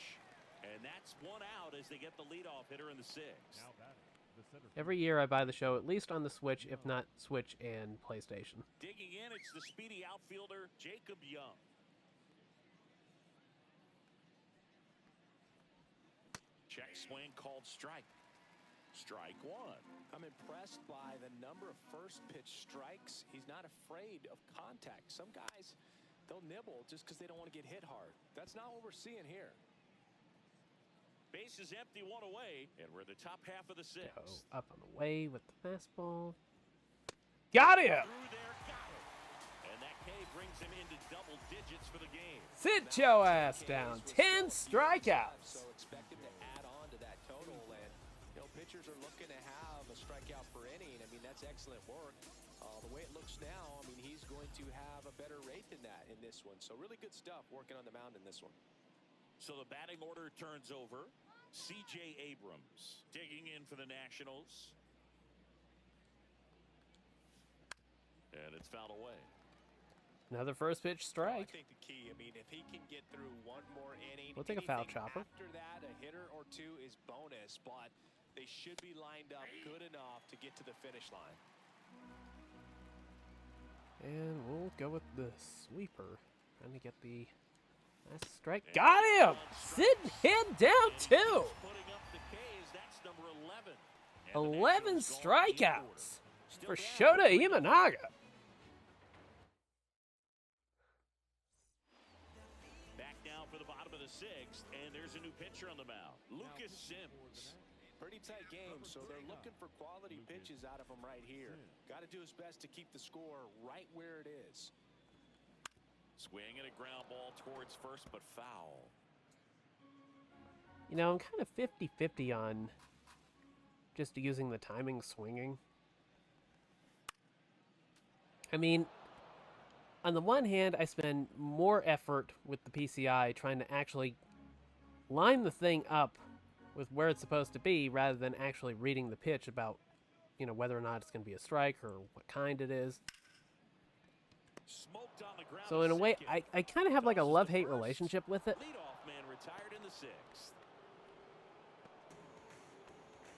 And that's one out as they get the leadoff hitter in the sixth. Now batting, the center Every year I buy the show, at least on the Switch, if not Switch and PlayStation. Digging in, it's the speedy outfielder, Jacob Young. Check swing called strike. Strike one. I'm impressed by the number of first pitch strikes. He's not afraid of contact. Some guys, they'll nibble just because they don't want to get hit hard. That's not what we're seeing here. Base is empty, one away, and we're in the top half of the Go sixth. up on the way with the fastball. Got him! Through there, got it. And that K brings him into double digits for the game. Sit your ass down. 10 strikeouts. So expect him to add on to that total. And, you know, pitchers are looking to have a strikeout per inning. I mean, that's excellent work. The way it looks now, I mean, he's going to have a better rate than that in this one. So really good stuff working on the mound in this one. So the batting order turns over. C.J. Abrams digging in for the Nationals. And it's fouled away. Another first pitch I strike. think the key, I mean, if he can get through one more inning, We'll take a foul anything chopper. After that, a hitter or two is bonus, but they should be lined up good enough to get to the finish line. And we'll go with the sweeper. Trying to get the last strike. Got him! Sitting him down too! Putting up the K's, that's number 11. And the 11 Nationals go on the strikeouts Still for down. Shota Imanaga. Back now for the bottom of the sixth, and there's a new pitcher on the mound, Lucas Sims. Pretty tight game, so they're looking for quality pitches out of him right here. Got to do his best to keep the score right where it is. Swing and a ground ball towards first, but foul. You know, I'm kind of 50-50 on just using the timing swinging. I mean, on the one hand, I spend more effort with the PCI trying to actually line the thing up with where it's supposed to be rather than actually reading the pitch about, you know, whether or not it's going to be a strike or what kind it is. Smoked on the ground. So in a way, I kind of have like a love-hate relationship with it. Leadoff man retired in the sixth.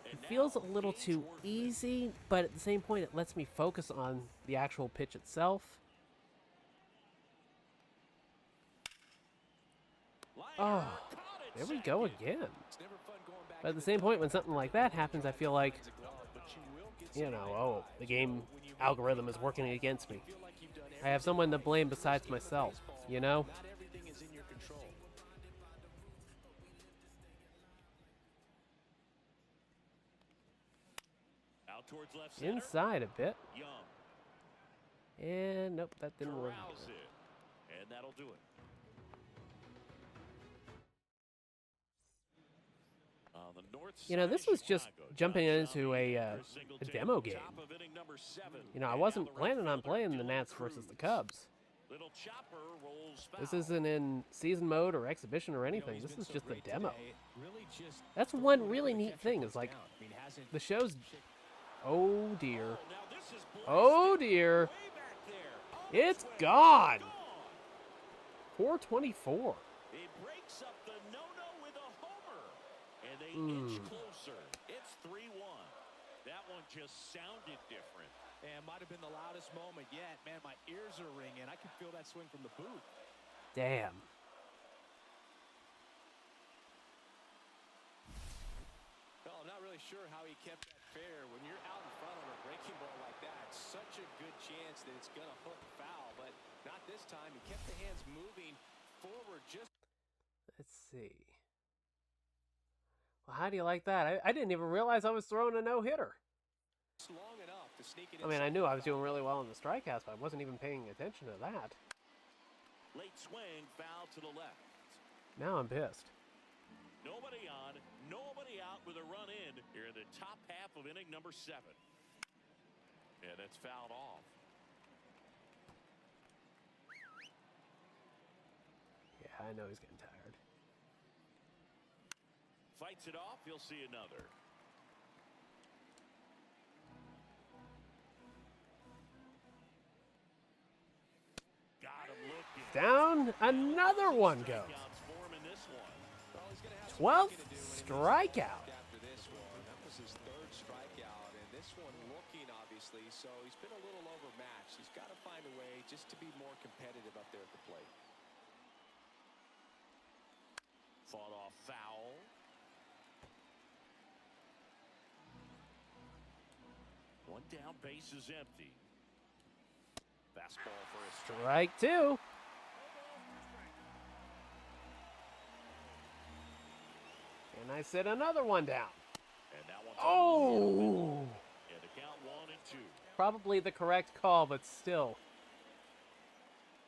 It And feels a now little gains too Ward easy, but at the same point, it lets me focus on the actual pitch itself. Liner Oh, caught it there we go second. again. It's never fun going back But at to the same point, when something like that happens, I feel like, but you will get you some know, red oh, eyes. the game When you algorithm is working against me. feel like you've done I have someone to everything blame right for besides this game of myself, baseball. you know? Not everything is in your control. Out towards left center. Inside a bit. Young And nope, that didn't work. corrals it, and that'll do it. On the north You know, side this of was just Chicago, jumping John into a Chris Singleton, demo game. top of inning number 7. You know, I And wasn't now the planning on right playing the fielder, Nats Dylan versus the Cruz. Cubs. Little chopper rolls foul. This isn't in season mode or exhibition or anything. You know, This he's is been just so a great demo. today. Really just That's throwing one whatever really the neat catcher thing puts is like down. I mean, hasn't the show's. shit- Oh dear. Oh, now this is blasted Oh dear. way back there. It's Upswing. gone. Gone. 424. It breaks up the no-no with a homer. And they inch closer. It's 3-1. That one just sounded different. And might have been the loudest moment yet. Man, my ears are ringing. I can feel that swing from the booth. Damn. Well, I'm not really sure how he kept that fair. When you're out in front on a breaking ball like that, such a good chance that it's going to hook foul. But not this time. He kept the hands moving forward just Let's see. Well, how do you like that? I didn't even realize I was throwing a no-hitter. long enough to sneak it I mean, I inside knew the I was foul. doing really well in the strikeouts, but I wasn't even paying attention to that. Late swing, foul to the left. Now I'm pissed. Nobody on, nobody out with a run in here in the top half of inning number 7. And it's fouled off. Yeah, I know he's getting tired. Fights it off, he'll see another. Got him looking. Down, another one goes. Strikeouts for him in this one. Well, he's going to have 12th strikeout. After this one, that was his third strikeout, and this one looking obviously, so he's been a little overmatched. He's got to find a way just to be more competitive up there at the plate. Fought off foul. One down, base is empty. Fastball for a strike. Strike 2. And I said another one down. And that one's Oh! and the count 1-2. Probably the correct call, but still.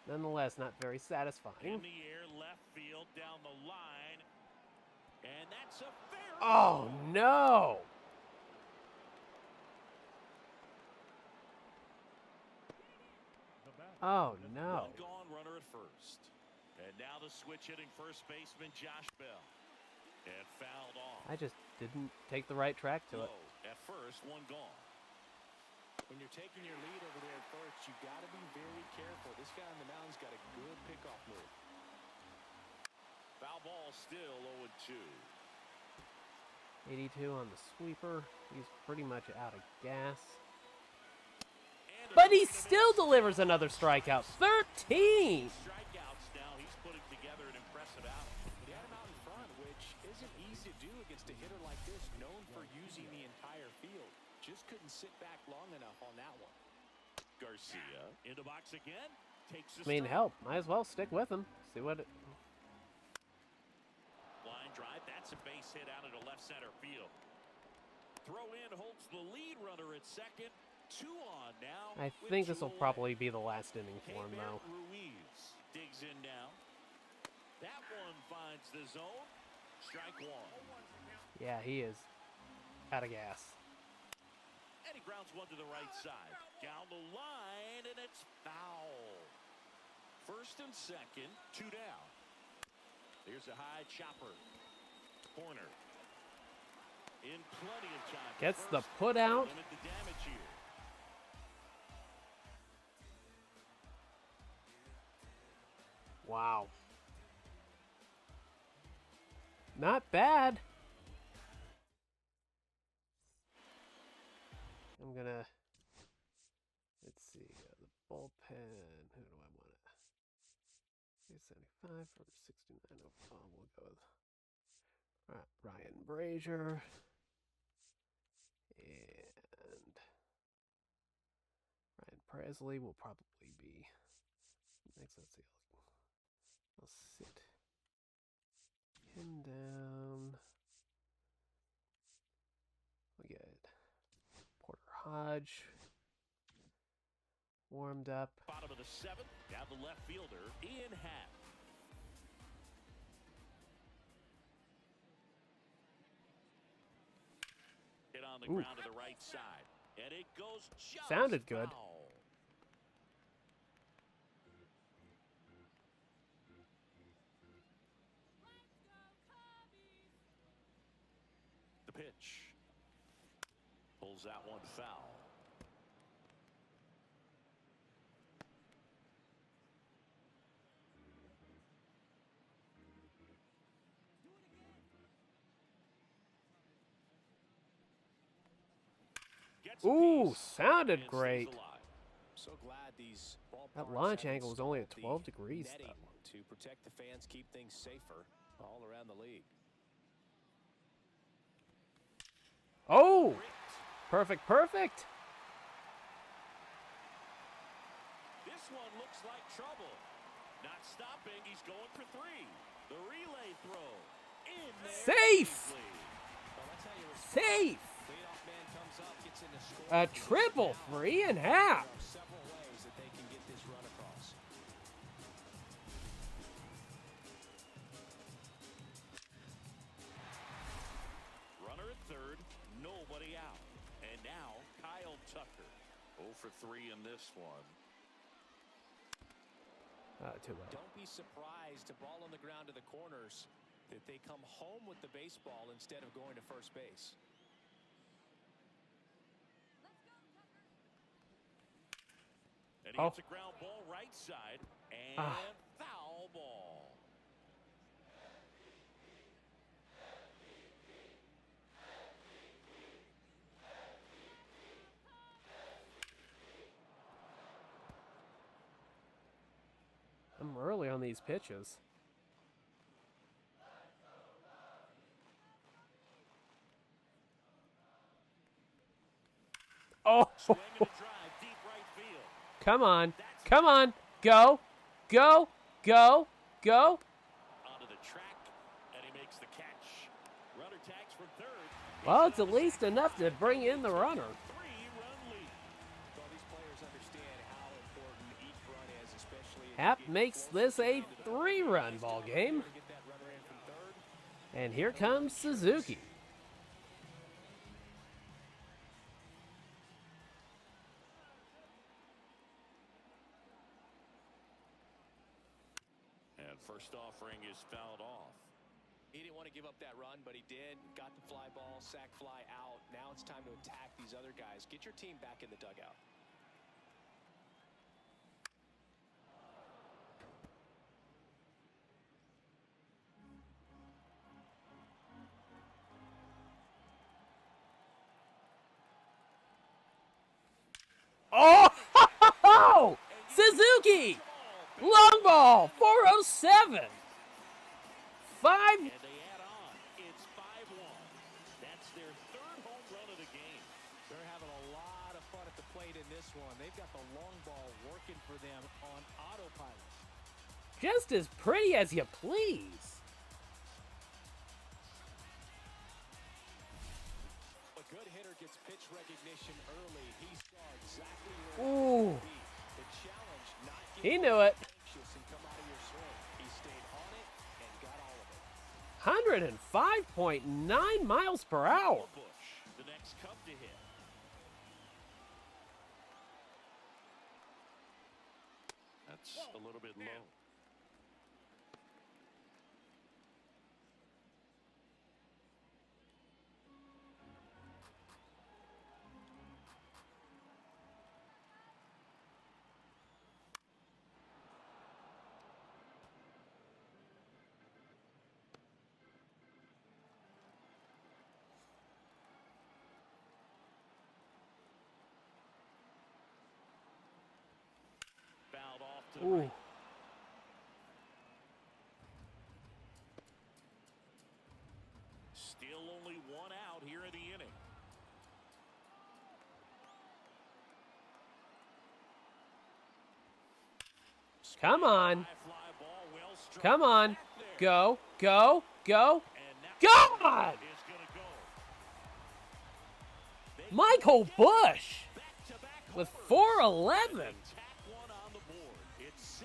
Nonetheless, not very satisfying. In the air, left field, down the line. And that's a fair Oh, ball. no! Oh, no. One gone, runner at first. And now the switch hitting first baseman Josh Bell. And fouled off. I just didn't take the right track to it. Low at first, one gone. When you're taking your lead over there at first, you got to be very careful. This guy on the mound's got a good pickoff move. Foul ball still 0-2. 82 on the sweeper. He's pretty much out of gas. And But he still delivers another strikeout. 13! strikeouts now. He's putting together an impressive outing. He had him out in front, which isn't easy to do against a hitter like this, known for using the entire field. Just couldn't sit back long enough on that one. Garcia in the box again. Takes the I mean, strike. help. Might as well stick with him. See what it... Line drive. That's a base hit out into left center field. Throw in holds the lead runner at second. 2 on now. I with think this 2 will away. probably be the last inning for him, though. Ruiz digs in now. That one finds the zone. Strike 1. Yeah, he is out of gas. And he grounds one to the right side. Down the line, and it's foul. First and second, 2 down. Here's a high chopper. Corner. In plenty of time. for Gets the first. put out. Limit the damage here. Wow. Not bad. I'm gonna... Let's see. The bullpen. Who do I want it? 75 for the 69 overall. We'll go with Ryan Brazier. And Ryan Presley will probably be next. Let's see. I'll sit him down. We get Porter Hodge warmed up. Bottom of the 7th. Down the left fielder. Ian Happ. Hit on the Ooh. ground to the right side. And it goes just Sounded good. foul. The pitch. Pulls that one foul. Gets a Ooh, piece sounded and stays great. alive. So glad these ballparks That launch have angle was only at installed 12 the degrees, netting though. to protect the fans, keep things safer all around the league. Oh! Perfect, perfect! This one looks like trouble. Not stopping. He's going for 3. The relay throw. In there. Safe! Easily. Well, that's how you respond. Safe! Leadoff man comes up, gets in the score. A triple for Ian Happ! There are several ways that they can get this run across. Runner at third. Nobody out. And now Kyle Tucker. 0 for 3 in this one. Too low. Don't be surprised, a ball on the ground to the corners, that they come home with the baseball instead of going to first base. And he hits a ground ball right side. And foul ball. these pitches. Oh! Swing and a drive, deep right field. Come on. Come on. Go. Go. Go. Go. Onto the track, and he makes the catch. Runner tags from third. Well, it's at least enough to bring in the runner. Three-run lead. Well, these players understand how important each run is, especially as Hap you get makes closer this to the a end of the 3-run ball game. Get that runner in from third. And here comes Suzuki. And first offering is fouled off. He didn't want to give up that run, but he did. Got the fly ball, sack fly out. Now it's time to attack these other guys. Get your team back in the dugout. Oh! Suzuki! Long ball! 407! 5. And they add on. It's 5-1. That's their third home run of the game. They're having a lot of fun at the plate in this one. They've got the long ball working for them on autopilot. Just as pretty as you please. A good hitter gets pitch recognition early. He saw exactly where Ooh. it was. The challenge, not He getting knew it. anxious and come out of your swing. He stayed on it and got all of it. 105.9 miles per hour. Bush, the next Cub to hit. That's a little bit low. Fouled off to the Ooh. right. Still only one out here in the inning. Come on. High fly ball, well struck Come on. back there. Go, go, go. And that God! is gonna go. They Michael Bush back-to-back with homers. 411. Tack one on the board. It's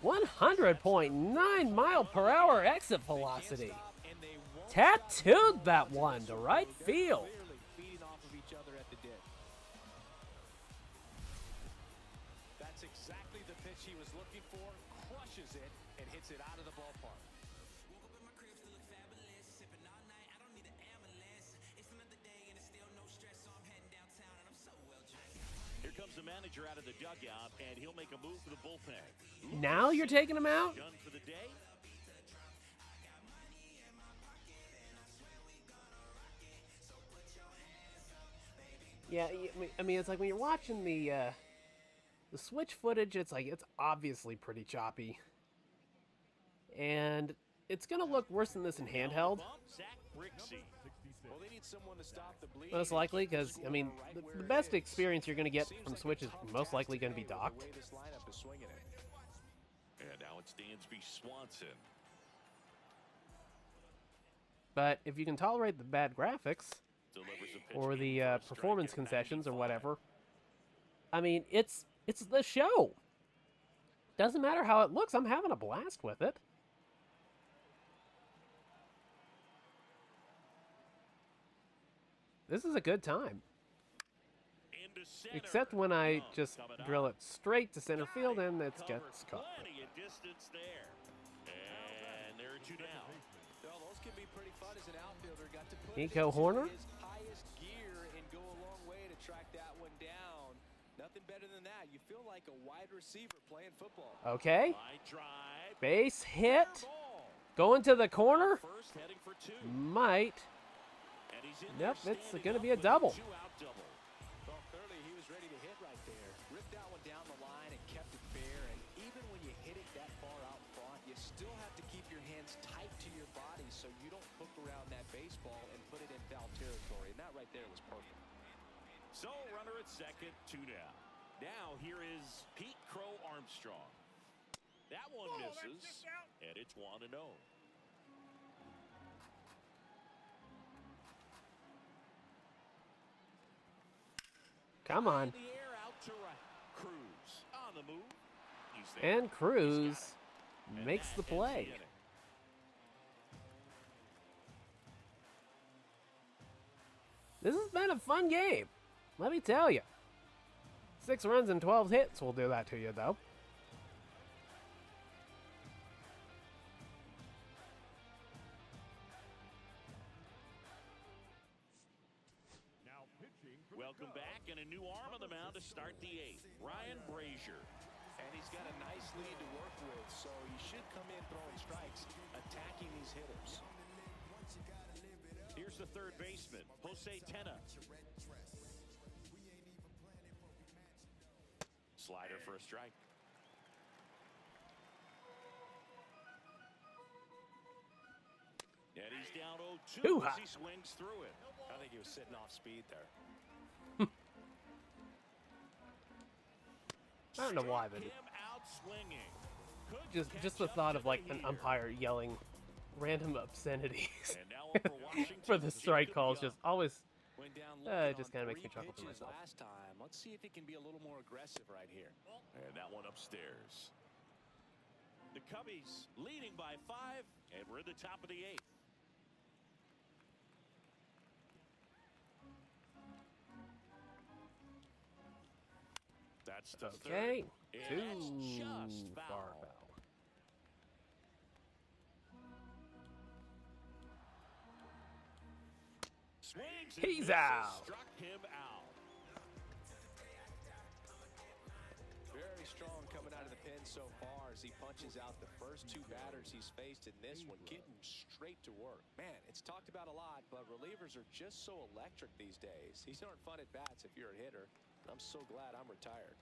6-1. 100.9 mile per hour exit velocity. Stop, and they won't Tattooed that one to right They're field. clearly feeding off of each other at the ditch. That's exactly the pitch he was looking for. Crushes it and hits it out of the ballpark. Here comes the manager out of the dugout, and he'll make a move for the bullpen. Now you're taking him out? Done for the day. Yeah, I mean, it's like when you're watching the Switch footage, it's like, it's obviously pretty choppy. And it's going to look worse than this in handheld, Bump, Zach Brixey. Well, they need someone to stop the bleeding. most likely, because, I mean, the best experience you're going to get from Switch is most likely going to be docked. The way this lineup is swinging it. And now it's Dansby Swanson. But if you can tolerate the bad graphics, Delivers a pitch or in the for a strike performance at concessions or 95. whatever, I mean, it's the show. Doesn't matter how it looks, I'm having a blast with it. This is a good time. Into center. Except when I Young just coming drill up. it straight to center field and it Covered gets caught. plenty of distance there. And there are two down. Well, those can be pretty fun as an outfielder. Got to put Nico it into Horner? his highest gear and go a long way to track that one down. Nothing better than that. You feel like a wide receiver playing football. Okay, Line drive. base hit, Ball. going to the corner, First heading for two. might. And he's in Nope, there it's standing gonna up be a with double. Two-out double. Well, clearly he was ready to hit right there. Ripped that one down the line and kept it fair. And even when you hit it that far out front, and that right there was perfect. So, runner at second, 2 down. Now, here is Pete Crow Armstrong. That one misses, and it's 1-0. Come on. In the air, out to right. Cruz on the move. He's there. And Cruz And makes that the ends play. inning. This has been a fun game. Let me tell you. 6 runs and 12 hits will do that to you, though. Now pitching for Welcome back, and a new arm on the mound to start the 8th. Ryan Brazier. And he's got a nice lead to work with, so he should come in throwing strikes, attacking these hitters. Here's the third baseman, Jose Tena. Slider for a strike. And he's down 0-2 Hoo-ha. as he swings through it. I think he was sitting off speed there. I don't know why, but Struck him out swinging. Couldn't just catch the up thought to of like the an heater. umpire yelling random obscenities And now up for Washington for the as he strike could be calls up. just always Went down it looking just on kinda makes me 3 chuckle to pitches myself. last time. Let's see if he can be a little more aggressive right here. And that one upstairs. The Cubbies leading by 5, and we're at the top of the 8th. That's the okay. third. Too And that's just far foul. foul. Swings and He's misses, out. Struck him out. Very strong coming out of the pen so far as he punches out the first 2 batters he's faced in this one, getting straight to work. Man, it's talked about a lot, but relievers are just so electric these days. These aren't fun at bats if you're a hitter. I'm so glad I'm retired.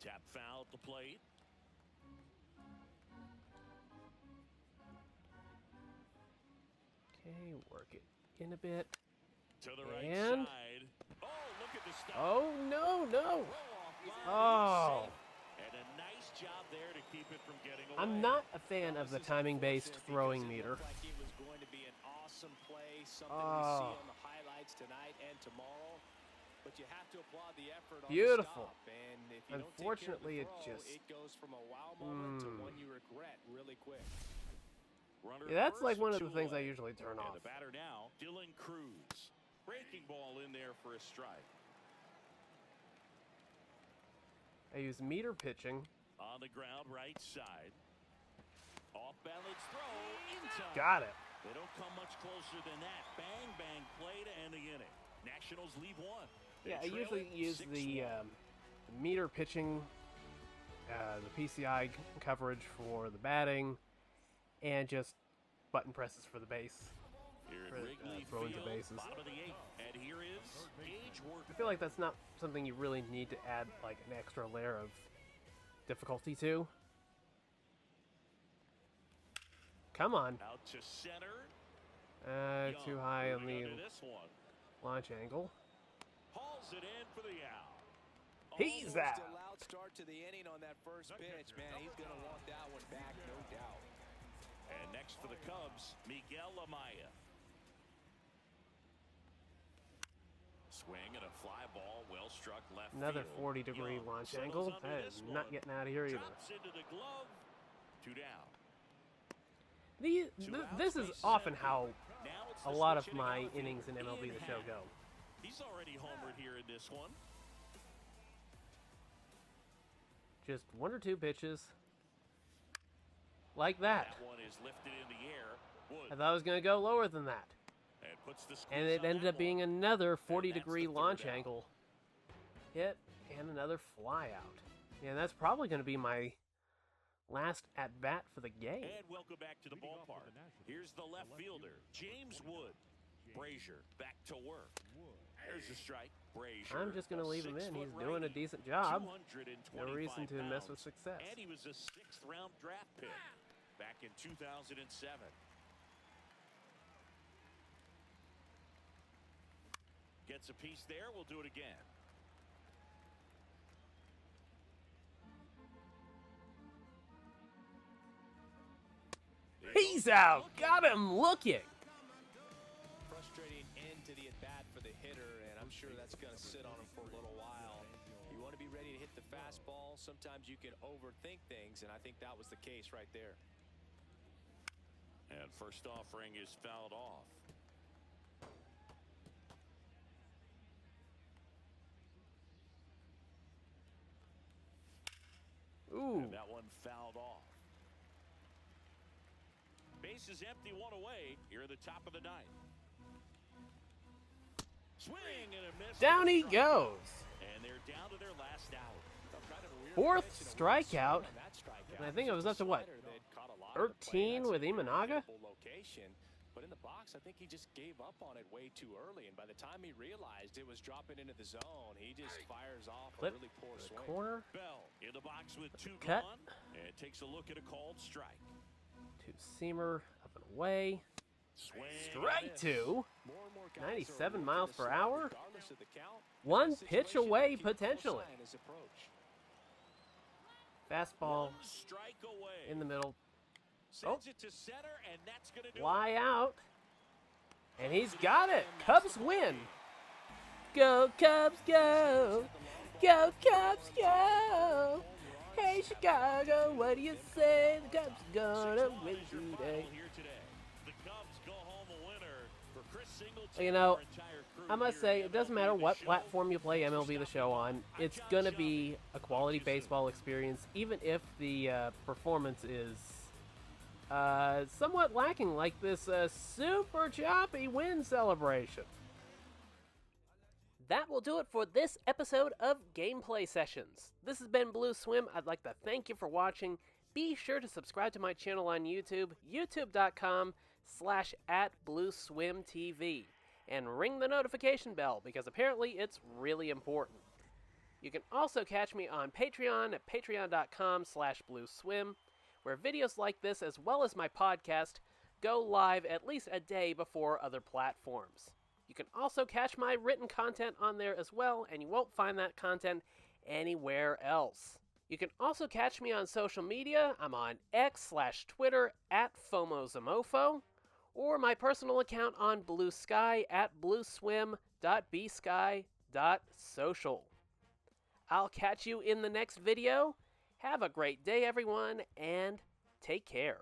Tap foul at the plate. Okay, work it in a bit. To the right And- side. Oh, look at the stop. Oh no, no. Throw off line, Oh. safe. And a nice job there to keep it from getting away. I'm not a fan of the timing-based throwing meter. Like it was going to be an awesome play, something we Oh. see on the highlights tonight and tomorrow. But you have to applaud the effort on Beautiful. the stop. And if you Unfortunately, don't take care of the throw, it goes from a wow moment to one you regret really quick. Runner Yeah, that's first, like one of 2 the things I away. usually turn And off. the batter now, Dylan Cruz. Breaking ball in there for a strike. I use meter pitching. On the ground, right side. Off balance throw, in time. Got it. They don't come much closer than that. Bang, bang play to end the inning. Nationals leave 1. They Yeah, I trail usually it use 6-1. the meter pitching, the PCI coverage for the batting, and just button presses for the base. Here at for, Wrigley throwing to Field, bases. bottom of the 8th. And here is Gage I Workman. feel like that's not something you really need to add like an extra layer of difficulty to. Come on. Out to center. Too Young high on moving the under this one. launch angle. Hauls it in for the out. He's Almost out. a loud start to the inning on that first pitch. Man, he's going to want that one back, no doubt. And next for the Cubs, Miguel Amaya. Swing and a fly ball, well struck left Another field. 40-degree Young launch settles angle. under That this is not one. getting out of here either. Drops into the glove. 2 down. This is often how Now it's a the lot of switch my hitting innings in outfielder, MLB The Show Ian go. Happ. He's already homered here in this one. Just 1 or 2 pitches. Like that. That one is lifted in the air. Wood I thought I was going to go lower than that. and puts the squeeze And it on ended that up being one. another And that's 40-degree the third launch out. angle hit and another fly out. Yeah, that's probably going to be my last at-bat for the game. And welcome back to the ballpark. Here's the left fielder, James Wood. Brazier back to work. There's a strike. Brazier. I'm just going to leave him in. 6-foot He's doing a righty, decent job. 225 No reason to mess with pounds. success. And he was a 6th-round draft pick back in 2007. Gets a piece there. We'll do it again. He's out. Got him looking. Frustrating end to the at-bat for the hitter, and I'm sure that's going to sit on him for a little while. You want to be ready to hit the fastball. Sometimes you can overthink things, and I think that was the case right there. And first offering is fouled off. Ooh. And that one fouled off. Base is empty, one away here at the top of the ninth. Swing and a miss. Down he goes. And they're down to their last out. Fourth strikeout. And I think it was up to what? 13 with Imanaga? Location. But in the box, I think he just gave up on it way too early. And by the time he realized it was dropping into the zone, he just fires off a really poor swing. Corner. Bell in the box with two Cut. gone. And takes a look at a called strike. Two-seamer up and away. Swing Strike two. More and more guys 97 are miles per looking to hour. regardless of the count. One That pitch situation, away, keep a close potentially. eye on his approach. Fastball One strike away. in the middle. Sends it to center, and that's going to do Fly out. And he's got it. Cubs win. Go Cubs, go. Go Cubs, go. Hey Chicago, what do you say? The Cubs gonna win today. Here today. The Cubs go home a winner for Chris Singleton. You know, and our entire crew I must here say, at it doesn't MLB matter The what Show. platform you play MLB The Show on, it's going to be a quality baseball experience, even if the performance is somewhat lacking, like this super choppy win celebration. That will do it for this episode of Gameplay Sessions. This has been Blue Swim. I'd like to thank you for watching. Be sure to subscribe to my channel on YouTube, youtube.com/@blueswimtv. And ring the notification bell, because apparently it's really important. You can also catch me on Patreon at patreon.com/blueswim, where videos like this, as well as my podcast, go live at least a day before other platforms. You can also catch my written content on there as well, and you won't find that content anywhere else. You can also catch me on social media. I'm on X/Twitter @fomosamofo, or my personal account on Bluesky @blueswim.bsky.social. I'll catch you in the next video. Have a great day, everyone, and take care.